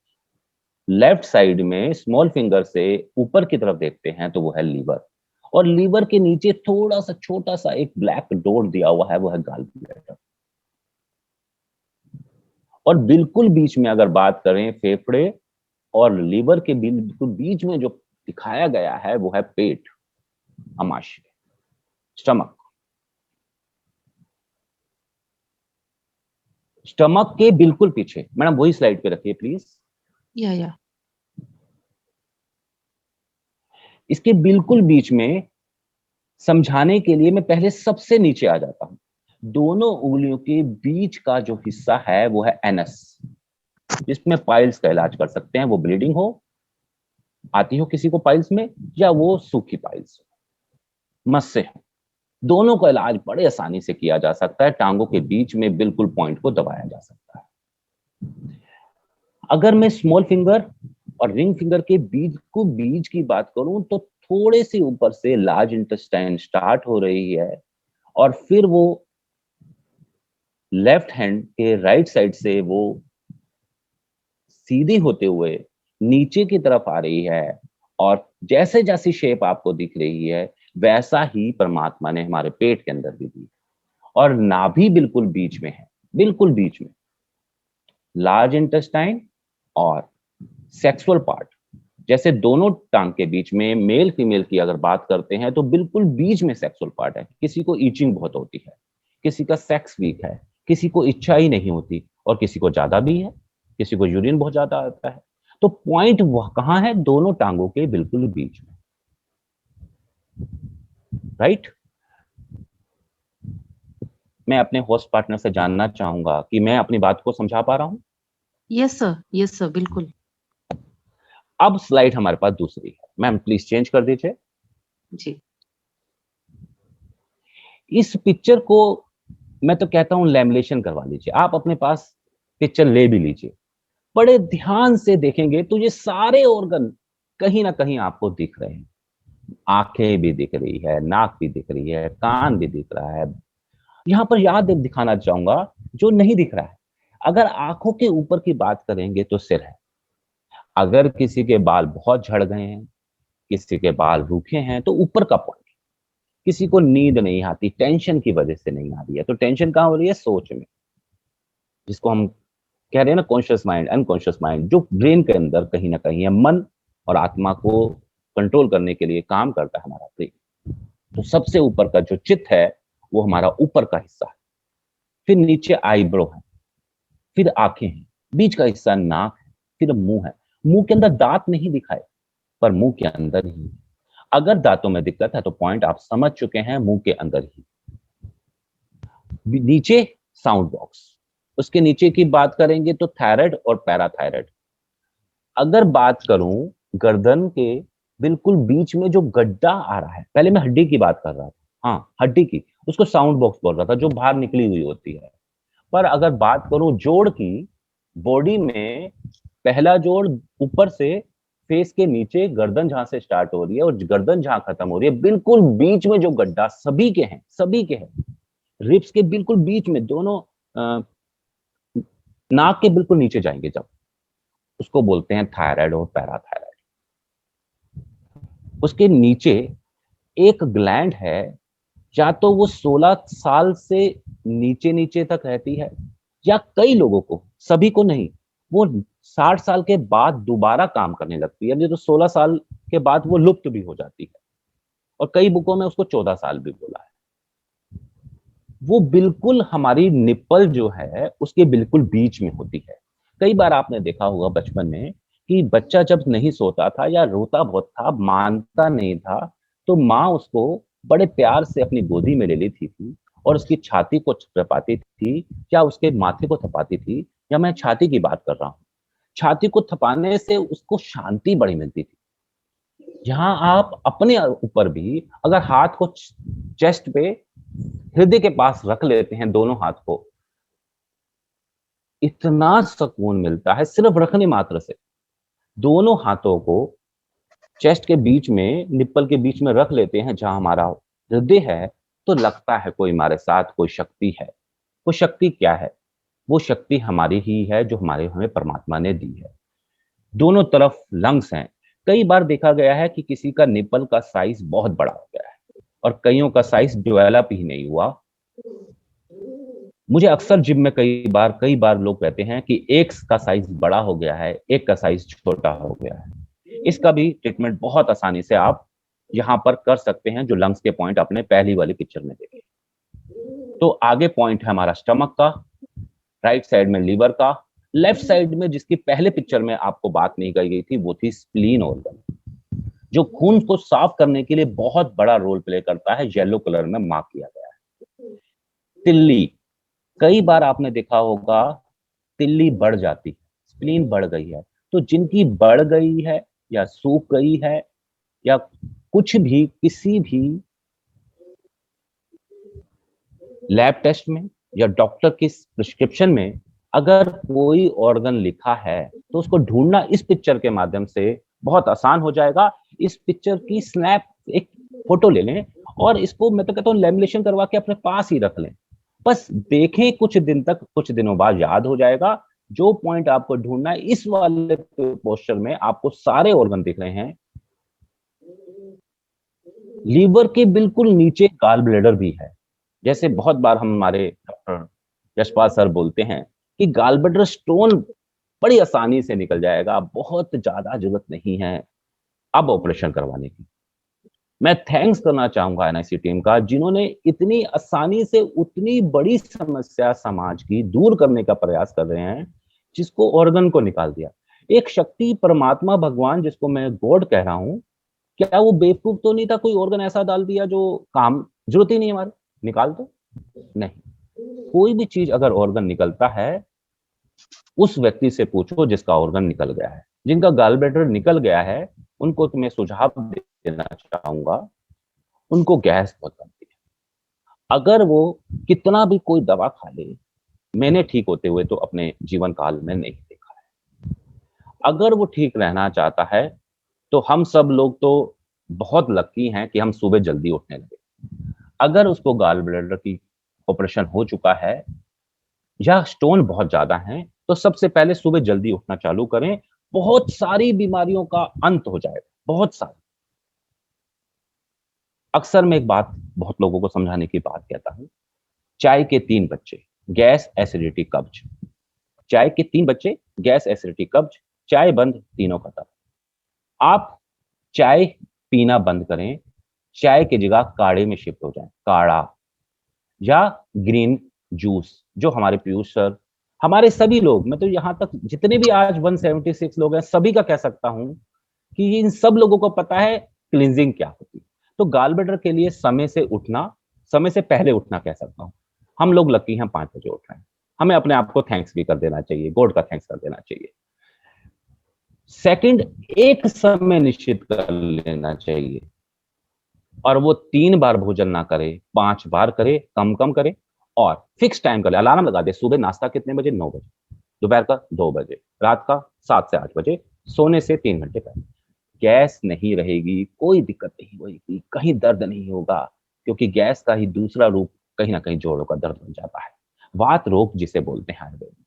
लेफ्ट साइड में स्मॉल फिंगर से ऊपर की तरफ देखते हैं तो वो है लीवर, और लीवर के नीचे थोड़ा सा छोटा सा एक ब्लैक डॉट दिया हुआ है, वो है गॉल ब्लैडर। और बिल्कुल बीच में अगर बात करें फेफड़े और लीवर के बिल्कुल बीच में जो दिखाया गया है वो है पेट, अमाशय, स्टमक। स्टमक के बिल्कुल पीछे, मैडम वही स्लाइड पे रखिए प्लीज। या इसके बिल्कुल बीच में समझाने के लिए मैं पहले सबसे नीचे आ जाता हूं। दोनों उंगलियों के बीच का जो हिस्सा है वो है एनस, जिसमें पाइल्स का इलाज कर सकते हैं, वो ब्लीडिंग हो आती हो किसी को पाइल्स में, या वो सूखी पाइल्स मस से हो, दोनों का इलाज बड़े आसानी से किया जा सकता है। टांगों के बीच में बिल्कुल पॉइंट को दबाया जा सकता है। अगर मैं स्मॉल फिंगर और रिंग फिंगर के बीच की बात करूं तो थोड़े से ऊपर से लार्ज इंटेस्टाइन स्टार्ट हो रही है और फिर वो लेफ्ट हैंड के राइट साइड से वो सीधी होते हुए नीचे की तरफ आ रही है, और जैसे जैसी शेप आपको दिख रही है वैसा ही परमात्मा ने हमारे पेट के अंदर भी दी, और नाभि बिल्कुल बीच में है, बिल्कुल बीच में लार्ज इंटेस्टाइन और सेक्सुअल पार्ट। जैसे दोनों टांग के बीच में मेल फीमेल की अगर बात करते हैं तो बिल्कुल बीच में सेक्सुअल पार्ट है। किसी को ईचिंग बहुत होती है, किसी का सेक्स वीक है, किसी को इच्छा ही नहीं होती, और किसी को ज्यादा भी है, किसी को यूरिन बहुत ज्यादा आता है। तो पॉइंट वह कहां है? दोनों टांगों के बिल्कुल बीच में, राइट। मैं अपने होस्ट पार्टनर से जानना चाहूंगा कि मैं अपनी बात को समझा पा रहा हूं। यस सर बिल्कुल। अब स्लाइड हमारे पास दूसरी है, मैम प्लीज चेंज कर दीजिए जी। इस पिक्चर को मैं तो कहता हूं लैमिनेशन करवा लीजिए, आप अपने पास पिक्चर ले भी लीजिए, बड़े ध्यान से देखेंगे तो ये सारे ऑर्गन कहीं ना कहीं आपको दिख रहे हैं। आंखें भी दिख रही है, नाक भी दिख रही है, कान भी दिख रहा है। यहां पर याद दिखाना चाहूंगा जो नहीं दिख रहा है, अगर आंखों के ऊपर की बात करेंगे तो सिर है। अगर किसी के बाल बहुत झड़ गए हैं, किसी के बाल रूखे हैं तो ऊपर का पॉइंट, किसी को नींद नहीं आती, टेंशन की वजह से नहीं आ रही है, तो टेंशन कहाँ हो रही है? सोच में, जिसको हम कह रहे हैं ना कॉन्शियस माइंड, अनकॉन्शियस माइंड, जो ब्रेन के अंदर कहीं ना कहीं है। मन और आत्मा को कंट्रोल करने के लिए काम करता है हमारा ब्रेन। तो सबसे ऊपर का जो चित्त है वो हमारा ऊपर का हिस्सा है, फिर नीचे आईब्रो है, फिर आंखें हैं, बीच का हिस्सा नाक है, फिर मुंह है। मुंह के अंदर दांत नहीं दिखाए पर मुंह के अंदर ही है। अगर दांतों में दिक्कत है तो पॉइंट आप समझ चुके हैं, मुंह के अंदर ही। नीचे साउंड बॉक्स, उसके नीचे की बात करेंगे तो थायराइड और पैराथायराइड। अगर बात करूं गर्दन के बिल्कुल बीच में जो गड्ढा आ रहा है, पहले मैं हड्डी की बात कर रहा था, हाँ हड्डी की, उसको साउंड बॉक्स बोल रहा था, जो बाहर निकली हुई होती है। पर अगर बात करूं जोड़ की, बॉडी में पहला जोड़ ऊपर से फेस के नीचे गर्दन जहां से स्टार्ट हो रही है और गर्दन जहां खत्म हो रही है, बिल्कुल बीच में जो गड्ढा सभी के हैं, सभी के हैं, रिब्स के बिल्कुल बीच में, दोनों नाक के बिल्कुल नीचे जाएंगे जब, उसको बोलते हैं थायराइड और पैराथायराइड। उसके नीचे एक ग्लैंड है, या तो वो 16 साल से नीचे नीचे तक रहती है, या कई लोगों को, सभी को नहीं, वो 60 साल के बाद दोबारा काम करने लगती है, नहीं तो 16 साल के बाद वो लुप्त भी हो जाती है, और कई बुकों में उसको 14 साल भी बोला है। वो बिल्कुल हमारी निप्पल जो है उसके बिल्कुल बीच में होती है। कई बार आपने देखा होगा बचपन में कि बच्चा जब नहीं सोता था या रोता बहुत था, मानता नहीं था, तो माँ उसको बड़े प्यार से अपनी गोदी में ले लेती थी और उसकी छाती को थपथपाती थी, या उसके माथे को थपाती थी, या मैं छाती की बात कर रहा हूँ। छाती को थपाने से उसको शांति बड़ी मिलती थी। यहाँ आप अपने ऊपर भी अगर हाथ को चेस्ट पे, हृदय के पास रख लेते हैं दोनों हाथ को, इतना सुकून मिलता है सिर्फ रखने मात्र से। दोनों हाथों को चेस्ट के बीच में, निप्पल के बीच में रख लेते हैं जहां हमारा हृदय है, तो लगता है कोई हमारे साथ कोई शक्ति है। वो शक्ति क्या है? वो शक्ति हमारी ही है, जो हमें परमात्मा ने दी है। दोनों तरफ लंग्स हैं। कई बार देखा गया है कि किसी का निप्पल का साइज बहुत बड़ा हो गया है और कईयों का साइज डेवलप ही नहीं हुआ। मुझे अक्सर जिम में कई बार लोग कहते हैं कि एक का साइज बड़ा हो गया है, एक का साइज छोटा हो गया है। इसका भी ट्रीटमेंट बहुत आसानी से आप यहाँ पर कर सकते हैं, जो लंग्स के पॉइंट आपने पहली वाली पिक्चर में देखे। तो आगे पॉइंट है हमारा स्टमक का, राइट साइड में लीवर का, लेफ्ट साइड में जिसकी पहले पिक्चर में आपको बात नहीं कही गई थी वो थी स्प्लीन ऑर्गन, जो खून को साफ करने के लिए बहुत बड़ा रोल प्ले करता है, येलो कलर में मार्क किया गया है। तिल्ली, कई बार आपने देखा होगा तिल्ली बढ़ जाती है, स्प्लीन बढ़ गई है, तो जिनकी बढ़ गई है या सूख गई है या कुछ भी, किसी भी लैब टेस्ट में या डॉक्टर की प्रिस्क्रिप्शन में अगर कोई ऑर्गन लिखा है तो उसको ढूंढना इस पिक्चर के माध्यम से बहुत आसान हो जाएगा। इस पिक्चर की स्नैप एक फोटो ले लें और इसको मैं तो कहता हूँ लैमिनेशन करवा के अपने पास ही रख लें, बस देखें कुछ दिन तक, कुछ दिनों बाद याद हो जाएगा। जो पॉइंट आपको ढूंढना है, इस वाले पोस्टर में आपको सारे ऑर्गन दिख रहे हैं। लीवर के बिल्कुल नीचे गाल ब्लैडर भी है। जैसे बहुत बार हमारे डॉक्टर यशपाल सर बोलते हैं कि गाल ब्लैडर स्टोन बड़ी आसानी से निकल जाएगा, बहुत ज्यादा जरूरत नहीं है अब ऑपरेशन करवाने की। मैं थैंक्स करना चाहूंगा एनआईसी टीम का, जिन्होंने इतनी आसानी से उतनी बड़ी समस्या समाज की दूर करने का प्रयास कर रहे हैं, जिसको ऑर्गन को निकाल दिया। एक शक्ति, परमात्मा, भगवान, जिसको मैं गॉड कह रहा हूं, क्या वो बेवकूफ तो नहीं था? कोई ऑर्गन ऐसा डाल दिया जो काम जरूरत ही नहीं हमारे, निकाल दो। नहीं, कोई भी चीज अगर ऑर्गन निकलता है, उस व्यक्ति से पूछो जिसका ऑर्गन निकल गया है। जिनका गाल ब्लैडर निकल गया है उनको तो मैं सुझाव देना चाहूंगा, उनको गैस बहुत बनती है। अगर वो कितना भी कोई दवा खा ले, मैंने ठीक होते हुए तो अपने जीवन काल में नहीं देखा है। अगर वो ठीक रहना चाहता है तो हम सब लोग तो बहुत लकी हैं कि हम सुबह जल्दी उठने लगे। अगर उसको गाल ब्लैडर की ऑपरेशन हो चुका है या स्टोन बहुत ज्यादा है, तो सबसे पहले सुबह जल्दी उठना चालू करें, बहुत सारी बीमारियों का अंत हो जाएगा, बहुत सारी। अक्सर मैं एक बात बहुत लोगों को समझाने की बात कहता हूं, चाय के 3 बच्चे, गैस, एसिडिटी, कब्ज। चाय के 3 बच्चे, गैस, एसिडिटी, कब्ज, चाय बंद, तीनों खत्म। आप चाय पीना बंद करें, चाय की जगह काढ़े में शिफ्ट हो जाएं, काढ़ा या ग्रीन जूस, जो हमारे पीयूष सर, हमारे सभी लोग, मैं तो यहां तक जितने भी आज 176 लोग हैं, सभी का कह सकता हूं कि इन सब लोगों को पता है क्लींजिंग क्या होती है। तो गाल ब्लैडर के लिए समय से उठना, समय से पहले उठना कह सकता हूं। हम लोग लकी हैं 5 बजे उठ रहे हैं, हमें अपने आप को थैंक्स भी कर देना चाहिए, गॉड का थैंक्स कर देना चाहिए। सेकंड, एक समय निश्चित कर लेना चाहिए और वो 3 बार भोजन ना करे, 5 बार करे, कम कम करे और फिक्स टाइम कर ले, अलार्म लगा दे। सुबह नाश्ता कितने बजे? 9 बजे, दोपहर का 2 बजे, रात का 7 से 8 बजे, सोने से 3 घंटे पहले। गैस नहीं रहेगी, कोई दिक्कत नहीं होगी, कहीं दर्द नहीं होगा, क्योंकि गैस का ही दूसरा रूप कहीं ना कहीं जोड़ों का दर्द बन जाता है। वात रोग जिसे बोलते हैं आयुर्वेद में।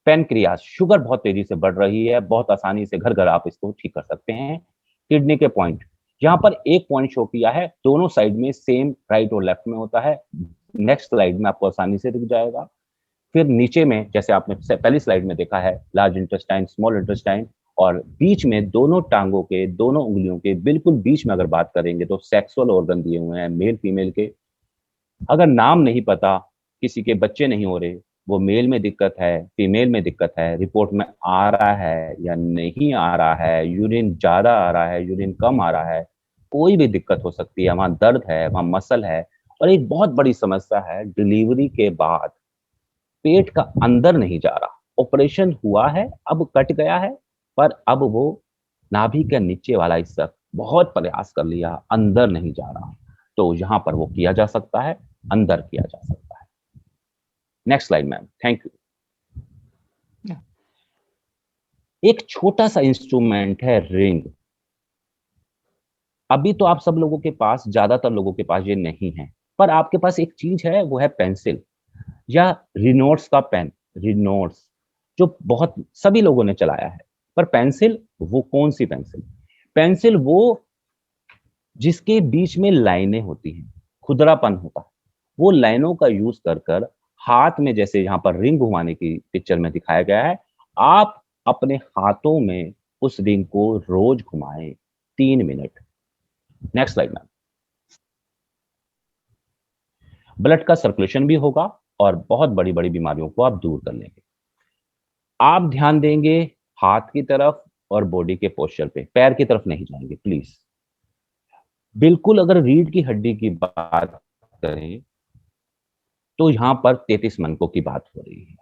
पेनक्रियाज, शुगर बहुत तेजी से बढ़ रही है, बहुत आसानी से घर घर आप इसको ठीक कर सकते हैं। किडनी के पॉइंट, यहाँ पर एक पॉइंट शो किया है, दोनों साइड में सेम राइट और लेफ्ट में होता है। नेक्स्ट स्लाइड में आपको आसानी से दिख जाएगा। फिर नीचे में, जैसे आपने पहली स्लाइड में देखा है, लार्ज इंटेस्टाइन, स्मॉल इंटेस्टाइन, और बीच में दोनों टांगों के, दोनों उंगलियों के बिल्कुल बीच में अगर बात करेंगे तो सेक्सुअल ऑर्गन दिए हुए हैं मेल फीमेल के। अगर नाम नहीं पता, किसी के बच्चे नहीं हो रहे, वो मेल में दिक्कत है, फीमेल में दिक्कत है, रिपोर्ट में आ रहा है या नहीं आ रहा है, यूरिन ज्यादा आ रहा है, यूरिन कम आ रहा है, कोई भी दिक्कत हो सकती है, वहां दर्द है, वहां मसल है। और एक बहुत बड़ी समस्या है, डिलीवरी के बाद पेट का अंदर नहीं जा रहा। ऑपरेशन हुआ है, अब कट गया है, पर अब वो नाभि के नीचे वाला हिस्सा बहुत प्रयास कर लिया, अंदर नहीं जा रहा। तो यहां पर वो किया जा सकता है, अंदर किया जा सकता है। Next slide ma'am, thank you. एक छोटा सा इंस्ट्रूमेंट है रिंग। अभी तो आप सब लोगों के पास, ज्यादातर लोगों के पास ये नहीं है, पर आपके पास एक चीज है, वो है पेंसिल या रिनोट्स का पेन। रिनोट्स जो बहुत सभी लोगों ने चलाया है, पर पेंसिल, वो कौन सी पेंसिल? पेंसिल वो जिसके बीच में लाइनें होती हैं, खुदरापन होता है। वो लाइनों का यूज कर कर हाथ में, जैसे यहाँ पर रिंग घुमाने की पिक्चर में दिखाया गया है, आप अपने हाथों में उस रिंग को रोज घुमाएं 3 minute. Next slide ma'am. Blood का सर्कुलेशन भी होगा और बहुत बड़ी बड़ी बीमारियों को आप दूर कर लेंगे। आप ध्यान देंगे हाथ की तरफ और बॉडी के पोस्चर पे, पैर की तरफ नहीं जाएंगे प्लीज। बिल्कुल, अगर रीढ़ की हड्डी की बात करें तो यहां पर 33 मनकों की बात हो रही है,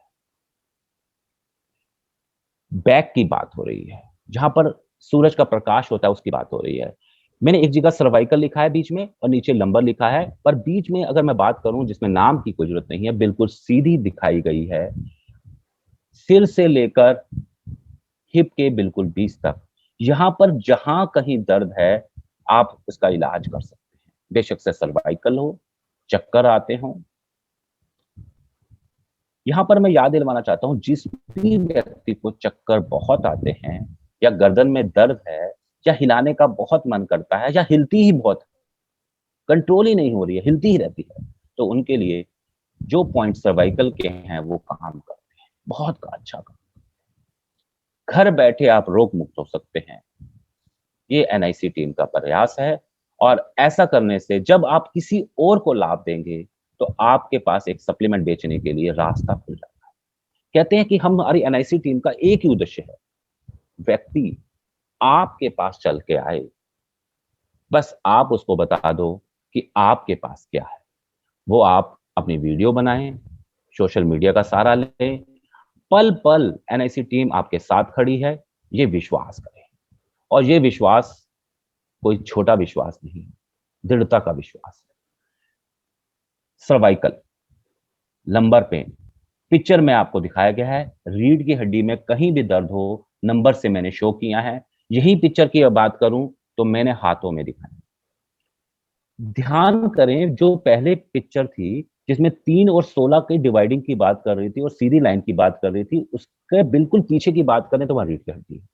बैक की बात हो रही है, जहां पर सूरज का प्रकाश होता है उसकी बात हो रही है। मैंने एक जगह सर्वाइकल लिखा है बीच में और नीचे लंबर लिखा है, पर बीच में अगर मैं बात करूं जिसमें नाम की कोई जरूरत नहीं है, बिल्कुल सीधी दिखाई गई है, सिर से लेकर हिप के बिल्कुल बीच तक। यहां पर जहां कहीं दर्द है, आप उसका इलाज कर सकते हैं। बेशक से सर्वाइकल हो, चक्कर आते हो। यहां पर मैं याद दिलवाना चाहता हूं, जिस भी व्यक्ति को चक्कर बहुत आते हैं या गर्दन में दर्द है या हिलाने का बहुत मन करता है या हिलती ही बहुत, कंट्रोल ही नहीं हो रही है, हिलती ही रहती है, तो उनके लिए जो पॉइंट सर्वाइकल के हैं वो काम करते हैं, बहुत का अच्छा काम। घर बैठे आप रोग मुक्त हो सकते हैं। ये एनआईसी टीम का प्रयास है, और ऐसा करने से जब आप किसी और को लाभ देंगे तो आपके पास एक सप्लीमेंट बेचने के लिए रास्ता खुल जाता है। कहते हैं कि हमारी एनआईसी टीम का एक ही उद्देश्य है, व्यक्ति आपके पास चल के आए, बस आप उसको बता दो कि आपके पास क्या है। वो आप अपनी वीडियो बनाएं, सोशल मीडिया का सहारा लें, पल पल एनआईसी टीम आपके साथ खड़ी है, ये विश्वास करें। और ये विश्वास कोई छोटा विश्वास नहीं, दृढ़ता का विश्वास है। सर्वाइकल, लंबर पेन, पिक्चर में आपको दिखाया गया है, रीढ़ की हड्डी में कहीं भी दर्द हो, नंबर से मैंने शो किया है। यही पिक्चर की बात करूं तो मैंने हाथों में दिखाया। ध्यान करें, जो पहले पिक्चर थी जिसमें 3 और 16 की डिवाइडिंग की बात कर रही थी और सीधी लाइन की बात कर रही थी, उसके बिल्कुल पीछे की बात करें तो वहां रीढ़ की हड्डी है।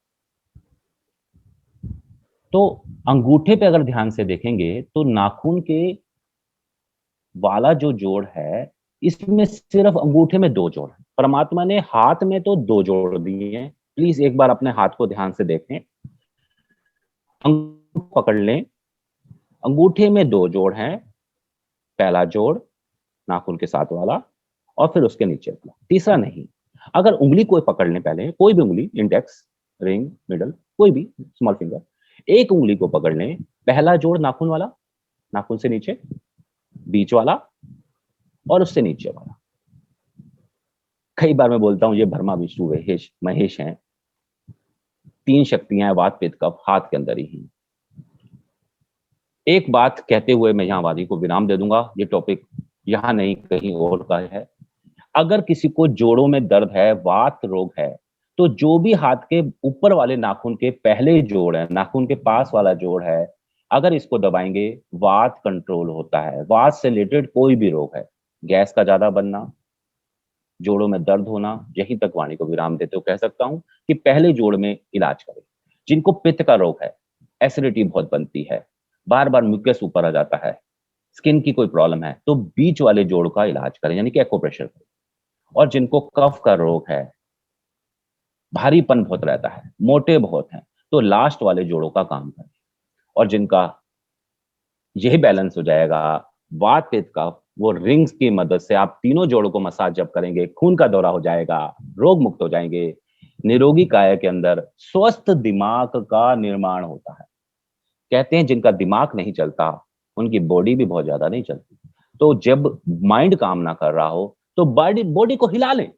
तो अंगूठे पे अगर ध्यान से देखेंगे तो नाखून के वाला जो जोड़ है, इसमें सिर्फ अंगूठे में 2 जोड़ है। परमात्मा ने हाथ में तो 2 जोड़ दिए हैं। प्लीज एक बार अपने हाथ को ध्यान से देखें, अंगूठे पकड़ लें, अंगूठे में 2 जोड़ हैं। पहला जोड़ नाखून के साथ वाला और फिर उसके नीचे वाला, तीसरा नहीं। अगर उंगली कोई पकड़ लें, पहले कोई भी उंगली, इंडेक्स, रिंग, मिडल, कोई भी स्मॉल फिंगर, एक उंगली को पकड़ लें, पहला जोड़ नाखून वाला, नाखून से नीचे, बीच वाला और उससे नीचे वाला। कई बार मैं बोलता हूं ये ब्रह्मा विष्णु महेश हैं, 3 शक्तियां वात पित्त कफ हाथ के अंदर ही हैं। एक बात कहते हुए मैं यहां वादी को विराम दे दूंगा, ये टॉपिक यहां नहीं कहीं और का है। अगर किसी को जोड़ों में दर्द है, वात रोग है, तो जो भी हाथ के ऊपर वाले नाखून के पहले जोड़ है, नाखून के पास वाला जोड़ है, अगर इसको दबाएंगे वात कंट्रोल होता है। वात से रिलेटेड कोई भी रोग है, गैस का ज्यादा बनना, जोड़ों में दर्द होना, यहीं तक वाणी को विराम देते हुए कह सकता हूं कि पहले जोड़ में इलाज करें। जिनको पित्त का रोग है, एसिडिटी बहुत बनती है, बार बार म्यूकस ऊपर आ जाता है, स्किन की कोई प्रॉब्लम है, तो बीच वाले जोड़ का इलाज करें, यानी कि एक्यूप्रेशर करें। और जिनको कफ का रोग है, भारीपन बहुत रहता है, मोटे बहुत हैं, तो लास्ट वाले जोड़ों का काम करें। और जिनका यही बैलेंस हो जाएगा, वात पित्त का, वो रिंग्स की मदद से आप तीनों जोड़ों को मसाज जब करेंगे, खून का दौरा हो जाएगा, रोग मुक्त हो जाएंगे। निरोगी काया के अंदर स्वस्थ दिमाग का निर्माण होता है। कहते हैं जिनका दिमाग नहीं चलता, उनकी बॉडी भी बहुत ज्यादा नहीं चलती। तो जब माइंड काम ना कर रहा हो तो बॉडी बॉडी को हिला लें।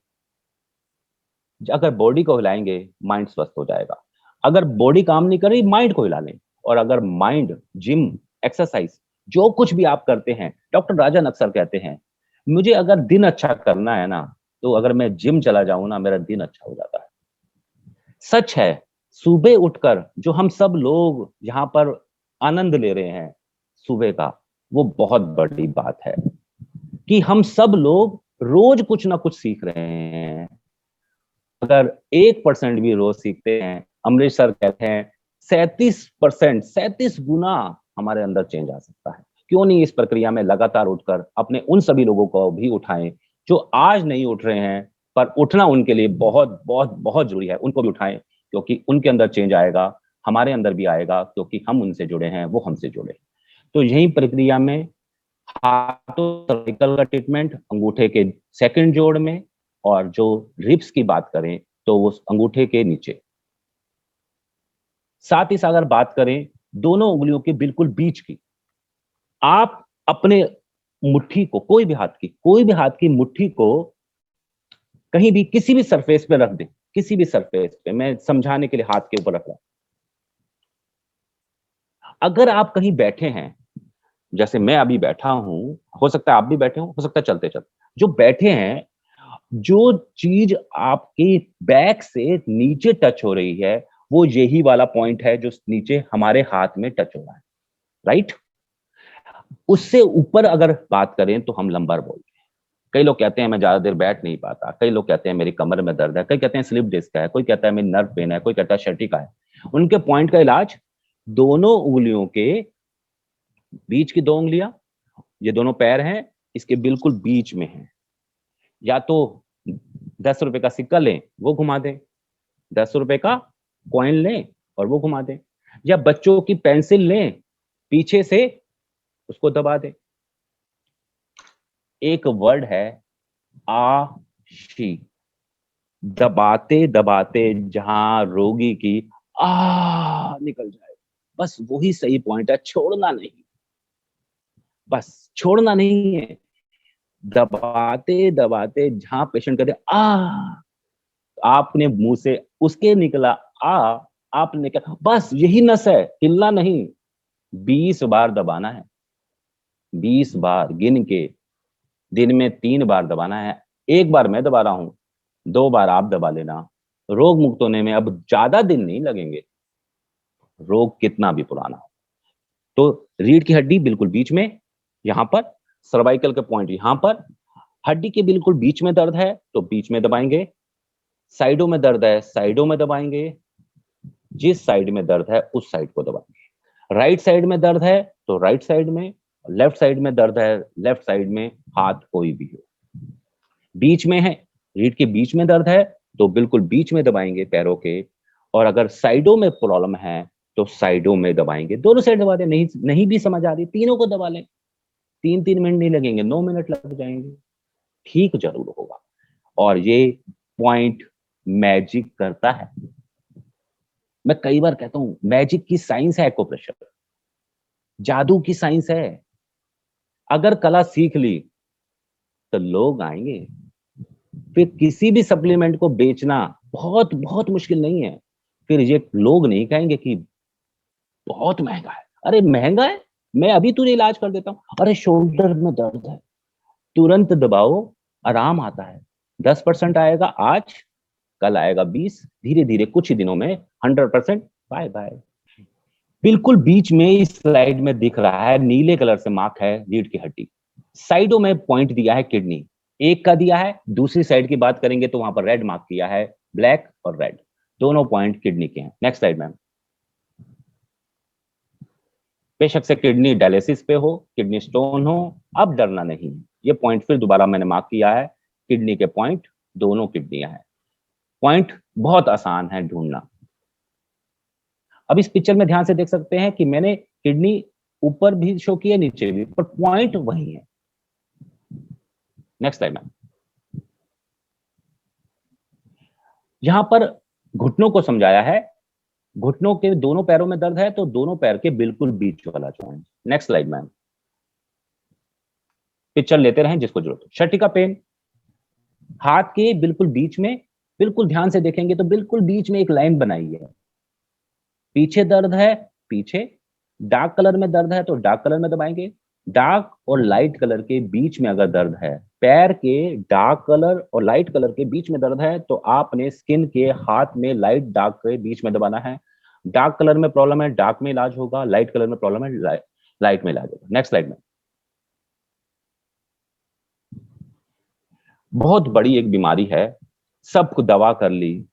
अगर बॉडी को हिलाएंगे, माइंड स्वस्थ हो जाएगा। अगर बॉडी काम नहीं कर रही, माइंड को हिला लें। और अगर माइंड, जिम, एक्सरसाइज, जो कुछ भी आप करते हैं, डॉक्टर राजन अक्सर कहते हैं, मुझे अगर दिन अच्छा करना है ना, तो अगर मैं जिम चला जाऊं ना, मेरा दिन अच्छा हो जाता है। सच है, सुबह उठकर जो हम सब लोग यहाँ पर आनंद ले रहे हैं सुबह का, वो बहुत बड़ी बात है कि हम सब लोग रोज कुछ ना कुछ सीख रहे हैं। अगर 1% भी रोज सीखते हैं, अमरीश सर कहते हैं 37%, 37 गुना हमारे अंदर चेंज आ सकता है। क्यों नहीं इस प्रक्रिया में लगातार उठकर अपने उन सभी लोगों को भी उठाएं जो आज नहीं उठ रहे हैं, पर उठना उनके लिए बहुत बहुत बहुत जरूरी है। उनको भी उठाएं, क्योंकि उनके अंदर चेंज आएगा, हमारे अंदर भी आएगा, क्योंकि हम उनसे जुड़े हैं, वो हमसे जुड़े। तो यही प्रक्रिया में हाथों सर्विकल का ट्रीटमेंट अंगूठे के सेकंड जोड़ में, और जो रिब्स की बात करें तो वो अंगूठे के नीचे। साथ ही साथ अगर बात करें दोनों उंगलियों के बिल्कुल बीच की, आप अपने मुट्ठी को, कोई भी हाथ की मुट्ठी को कहीं भी किसी भी सरफेस पे रख दें, किसी भी सरफेस पे, मैं समझाने के लिए हाथ के ऊपर रख रहा हूं। अगर आप कहीं बैठे हैं, जैसे मैं अभी बैठा हूं, हो सकता है आप भी बैठे हो सकता है चलते चलते, जो बैठे हैं, जो चीज आपकी बैक से नीचे टच हो रही है, वो यही वाला पॉइंट है जो नीचे हमारे हाथ में टच हो रहा है, राइट। उससे ऊपर अगर बात करें तो हम लंबर बोलते हैं। कई लोग कहते हैं मैं ज्यादा देर बैठ नहीं पाता, कई लोग कहते हैं मेरी कमर में दर्द है, कई कहते हैं स्लिप डिस्क है, कोई कहता है मेरी नर्व पेन है, कोई कहता है शर्टिका है। उनके पॉइंट का इलाज, दोनों उंगलियों के बीच की 2 उंगलियां, ये दोनों पैर हैं, इसके बिल्कुल बीच में है। या तो 10 रुपए का सिक्का लें, वो घुमा दें, 10 रुपए का कॉइन लें और वो घुमा दें, या बच्चों की पेंसिल लें, पीछे से उसको दबा दें। एक वर्ड है आशी, दबाते दबाते जहां रोगी की आ निकल जाए, बस वही सही पॉइंट है। छोड़ना नहीं, बस छोड़ना नहीं है। दबाते दबाते जहां पेशेंट कहते आ, आपने मुंह से उसके निकला आ, आपने क्या, बस यही नस है, हिलना नहीं। 20 बार दबाना है, 20 बार गिन के, दिन में 3 बार दबाना है। 1 बार मैं दबा रहा हूं, 2 बार आप दबा लेना। रोग मुक्त होने में अब ज्यादा दिन नहीं लगेंगे, रोग कितना भी पुराना हो। तो रीढ़ की हड्डी बिल्कुल बीच में, यहां पर सर्वाइकल के पॉइंट यहां पर, हड्डी के बिल्कुल बीच में दर्द है तो बीच में दबाएंगे, साइडों में दर्द है साइडों में दबाएंगे, जिस साइड में दर्द है उस साइड को दबाएंगे। राइट साइड में दर्द है तो राइट साइड में, लेफ्ट साइड में दर्द है लेफ्ट साइड में, हाथ कोई भी हो। बीच में है, रीढ़ के बीच में दर्द है तो बिल्कुल बीच में दबाएंगे पैरों के, और अगर साइडों में प्रॉब्लम है तो साइडों में दबाएंगे। दोनों साइड दबा दें, नहीं भी समझ आ रही तीनों को दबा लें। 3-3 मिनट नहीं लगेंगे, 9 मिनट लग जाएंगे, ठीक जरूर होगा। और ये पॉइंट मैजिक करता है। मैं कई बार कहता हूं मैजिक की साइंस है एक्यूप्रेशर, जादू की साइंस है। अगर कला सीख ली तो लोग आएंगे। फिर किसी भी सप्लीमेंट को बेचना बहुत बहुत मुश्किल नहीं है। फिर ये लोग नहीं कहेंगे कि बहुत महंगा है। अरे महंगा है, मैं अभी तुझे इलाज कर देता हूं। अरे शोल्डर में दर्द है, तुरंत दबाओ, आराम आता है। 10% आएगा आज, कल आएगा 20, धीरे धीरे कुछ ही दिनों में 100%। Bye bye. बिल्कुल बीच में इस स्लाइड में दिख रहा है, नीले कलर से मार्क है रीढ़ की हड्डी। साइडों में पॉइंट दिया है किडनी, एक का दिया है, दूसरी साइड की बात करेंगे तो वहां पर रेड मार्क किया है, ब्लैक और रेड, दोनों पॉइंट किडनी के हैं। Next slide ma'am. बेशक से किडनी डायलिसिस पे हो, किडनी स्टोन हो, अब डरना नहीं। ये पॉइंट फिर दोबारा मैंने मार्क किया है, किडनी के पॉइंट, दोनों किडनियां हैं। पॉइंट बहुत आसान है ढूंढना। अब इस पिक्चर में ध्यान से देख सकते हैं कि मैंने किडनी ऊपर भी शो किया, नीचे भी, पर पॉइंट वही है। Next slide ma'am. यहां पर घुटनों को समझाया है। घुटनों के दोनों पैरों में दर्द है तो दोनों पैर के बिल्कुल बीच वाला joint. Next slide ma'am. Picture लेते रहें जिसको जरूरत हो। शर्टिका पेन, हाथ के बिल्कुल बीच में, बिल्कुल ध्यान से देखेंगे तो बिल्कुल बीच में एक लाइन बनाई है। पीछे दर्द है, पीछे डार्क कलर में दर्द है तो डार्क कलर में दबाएंगे। डार्क और लाइट कलर के बीच में अगर दर्द है, पैर के डार्क कलर और लाइट कलर के बीच में दर्द है तो आपने स्किन के हाथ में लाइट डार्क के बीच में दबाना है। डार्क कलर में प्रॉब्लम है, डार्क में इलाज होगा, लाइट कलर में प्रॉब्लम है, लाइट में इलाज होगा। नेक्स्ट स्लाइड में। बहुत बड़ी एक बीमारी है, सब दवा कर ली,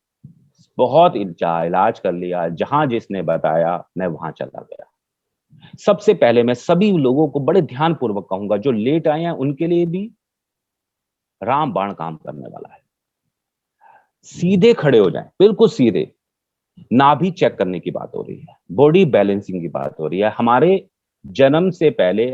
बहुत इलाज कर लिया, जहां जिसने बताया मैं वहां चला गया। सबसे पहले मैं सभी लोगों को बड़े ध्यानपूर्वक कहूंगा, जो लेट आए हैं उनके लिए भी रामबाण काम करने वाला है। सीधे खड़े हो जाएं, बिल्कुल सीधे। नाभि चेक करने की बात हो रही है, बॉडी बैलेंसिंग की बात हो रही है। हमारे जन्म से पहले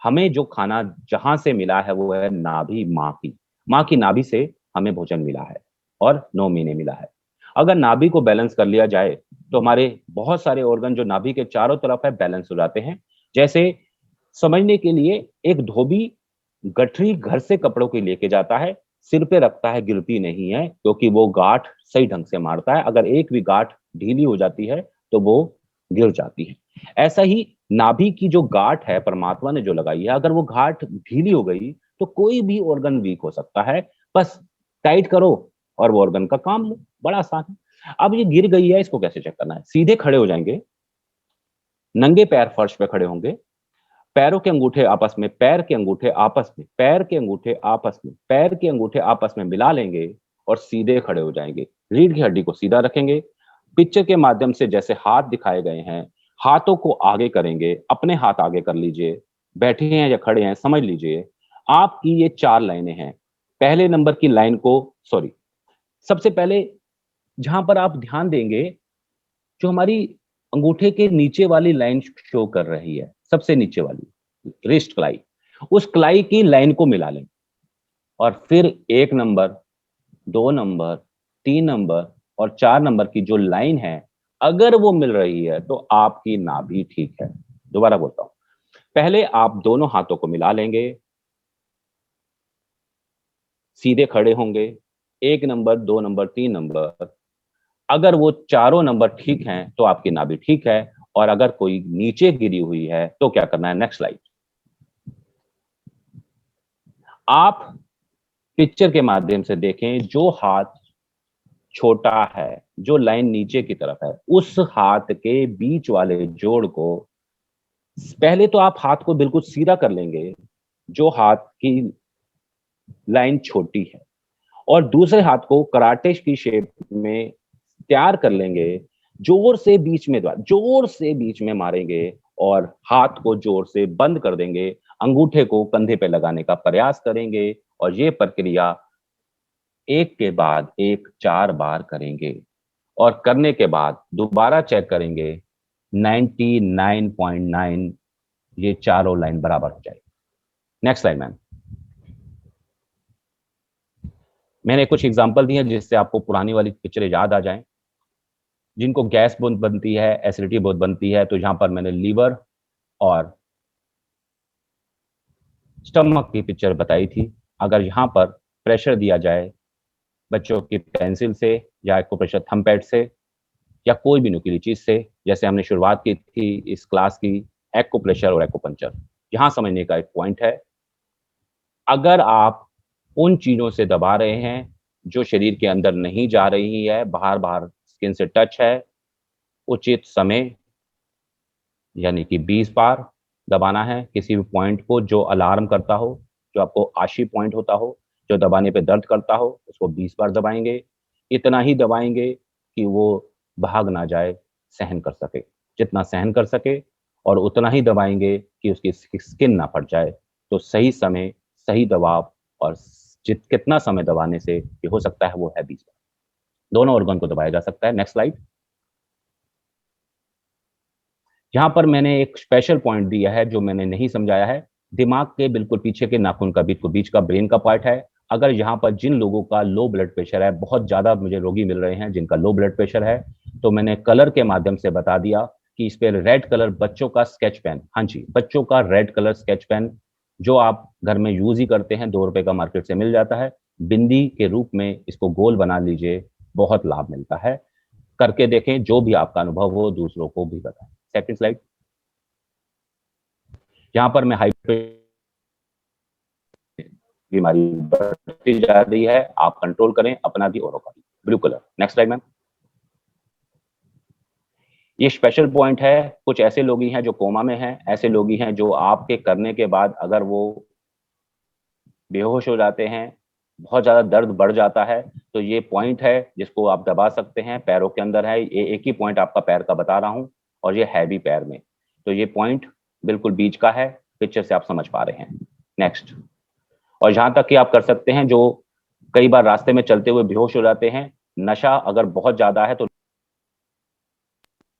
हमें जो खाना जहां से मिला है वो है नाभि, माँ की नाभि से हमें भोजन मिला है और 9 महीने मिला है। अगर नाभि को बैलेंस कर लिया जाए तो हमारे बहुत सारे ऑर्गन जो नाभि के चारों तरफ है बैलेंस हो जाते हैं। जैसे समझने के लिए, एक धोबी गठरी घर से कपड़ों की लेके जाता है, सिर पे रखता है, गिरती नहीं है क्योंकि वो गांठ सही ढंग से मारता है। अगर एक भी गांठ ढीली हो जाती है तो वो गिर जाती है। ऐसा ही नाभि की जो गांठ है परमात्मा ने जो लगाई है, अगर वो गांठ ढीली हो गई तो कोई भी ऑर्गन वीक हो सकता है। बस टाइट करो और वो ऑर्गन का काम लो, बड़ा आसान है। अब ये गिर गई है, इसको कैसे चेक करना है? सीधे खड़े हो जाएंगे, नंगे पैर फर्श पे खड़े होंगे, पैरों के अंगूठे आपस में, पैर के अंगूठे आपस में, पैर के अंगूठे आपस में, पैर के अंगूठे आपस में मिला लेंगे और सीधे खड़े हो जाएंगे। रीढ़ की हड्डी को सीधा रखेंगे। पिक्चर के माध्यम से जैसे हाथ दिखाए गए हैं, हाथों को आगे करेंगे, अपने हाथ आगे कर लीजिए, बैठे हैं या खड़े हैं समझ लीजिए। आपकी ये 4 लाइनें हैं। पहले नंबर की लाइन को, सॉरी, सबसे पहले जहां पर आप ध्यान देंगे, जो हमारी अंगूठे के नीचे वाली लाइन शो कर रही है, सबसे नीचे वाली रिस्ट क्लाई, उस क्लाई की लाइन को मिला लें और फिर 1 नंबर, 2 नंबर, 3 नंबर और 4 नंबर की जो लाइन है, अगर वो मिल रही है तो आपकी नाभि ठीक है। दोबारा बोलता हूं, पहले आप दोनों हाथों को मिला लेंगे, सीधे खड़े होंगे, 1 नंबर, 2 नंबर, 3 नंबर, अगर वो चारों नंबर ठीक हैं तो आपकी नाभि ठीक है। और अगर कोई नीचे गिरी हुई है तो क्या करना है? Next slide. आप पिक्चर के माध्यम से देखें, जो हाथ छोटा है, जो लाइन नीचे की तरफ है, उस हाथ के बीच वाले जोड़ को, पहले तो आप हाथ को बिल्कुल सीधा कर लेंगे जो हाथ की लाइन छोटी है, और दूसरे हाथ को कराटे की शेप में तैयार कर लेंगे। जोर से बीच में मारेंगे और हाथ को जोर से बंद कर देंगे, अंगूठे को कंधे पे लगाने का प्रयास करेंगे और ये प्रक्रिया एक के बाद एक 4 बार करेंगे और करने के बाद दोबारा चेक करेंगे 99.9 ये चारों लाइन बराबर हो जाएगी। Next slide ma'am. मैंने कुछ एग्जांपल दिए जिससे आपको पुरानी वाली पिक्चरें याद आ जाएं। जिनको गैस बहुत बनती है, एसिडिटी बहुत बनती है, तो यहाँ पर मैंने लीवर और स्टमक की पिक्चर बताई थी। अगर यहाँ पर प्रेशर दिया जाए बच्चों की पेंसिल से या एक्यूप्रेशर थंब पैड से या कोई भी नुकीली चीज से, जैसे हमने शुरुआत की थी इस क्लास की एक्यूप्रेशर और एक्यूपंक्चर, यहाँ समझने का एक पॉइंट है, अगर आप उन चीजों से दबा रहे हैं जो शरीर के अंदर नहीं जा रही है, बाहर बाहर स्किन से टच है, उचित समय यानी कि 20 बार दबाना है किसी भी पॉइंट को जो अलार्म करता हो, जो आपको आशी पॉइंट होता हो, जो दबाने पे दर्द करता हो, उसको 20 बार दबाएंगे। इतना ही दबाएंगे कि वो भाग ना जाए, सहन कर सके, जितना सहन कर सके, और उतना ही दबाएंगे कि उसकी स्किन ना फट जाए। तो सही समय, सही दबाव और कितना समय दबाने से ये हो सकता है वो है 20 बार। दोनों ऑर्गन को दबाया जा सकता है। Next slide. यहाँ पर मैंने एक स्पेशल पॉइंट दिया है जो मैंने नहीं समझाया है। दिमाग के बिल्कुल पीछे के नाखून का बीच का ब्रेन का पार्ट है। अगर यहाँ पर जिन लोगों का लो ब्लड प्रेशर है, बहुत ज्यादा मुझे रोगी मिल रहे हैं जिनका लो ब्लड प्रेशर है, तो मैंने कलर के माध्यम से बता दिया कि इस पे रेड कलर बच्चों का स्केच पेन, हाँ जी, बच्चों का रेड कलर स्केच पेन जो आप घर में यूज ही करते हैं, 2 रुपए का मार्केट से मिल जाता है, बिंदी के रूप में इसको गोल बना लीजिए, बहुत लाभ मिलता है। करके देखें, जो भी आपका अनुभव हो दूसरों को भी बताएं। Second slide. यहाँ पर मैं हाइपर बीमारी बढ़ती जा रही है, आप कंट्रोल करें अपना भी और भी। Blue colour. Next slide ma'am. ये स्पेशल पॉइंट है, कुछ ऐसे लोग ही हैं जो कोमा में हैं, ऐसे लोग ही हैं जो आपके करने के बाद अगर वो बेहोश हो जाते हैं, बहुत ज्यादा दर्द बढ़ जाता है, तो ये पॉइंट है जिसको आप दबा सकते हैं, पैरों के अंदर है, ये एक ही पॉइंट आपका पैर का बता रहा हूं और ये है भी पैर में, तो ये पॉइंट बिल्कुल बीच का है, पिक्चर से आप समझ पा रहे हैं। नेक्स्ट। और यहां तक कि आप कर सकते हैं जो कई बार रास्ते में चलते हुए बेहोश हो जाते हैं, नशा अगर बहुत ज्यादा है तो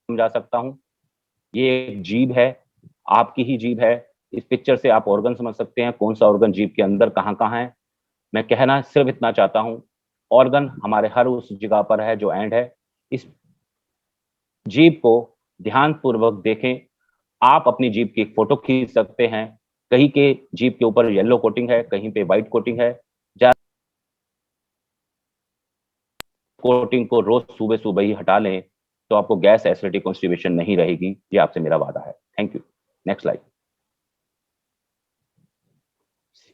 समझा सकता हूं, ये एक जीभ है, आपकी ही जीभ है, इस पिक्चर से आप ऑर्गन समझ सकते हैं कौन सा ऑर्गन जीभ के अंदर कहां कहां है। मैं कहना सिर्फ इतना चाहता हूं, ऑर्गन हमारे हर उस जगह पर है जो एंड है। इस जीभ को ध्यानपूर्वक देखें, आप अपनी जीभ की एक फोटो खींच सकते हैं, कहीं के जीभ के ऊपर येलो कोटिंग है, कहीं पे व्हाइट कोटिंग है, कोटिंग को रोज सुबह सुबह ही हटा लें तो आपको गैस, एसिडिटी, कॉन्स्टिपेशन नहीं रहेगी, ये आपसे मेरा वादा है। Thank you. Next slide.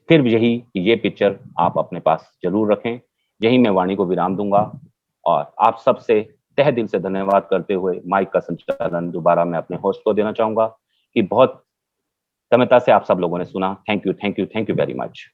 फिर यही ये पिक्चर आप अपने पास जरूर रखें। यही मैं वाणी को विराम दूंगा और आप सबसे तहे दिल से धन्यवाद करते हुए माइक का संचालन दोबारा मैं अपने होस्ट को देना चाहूंगा कि बहुत समयता से आप सब लोगों ने सुना। Thank you, thank you, thank you very much.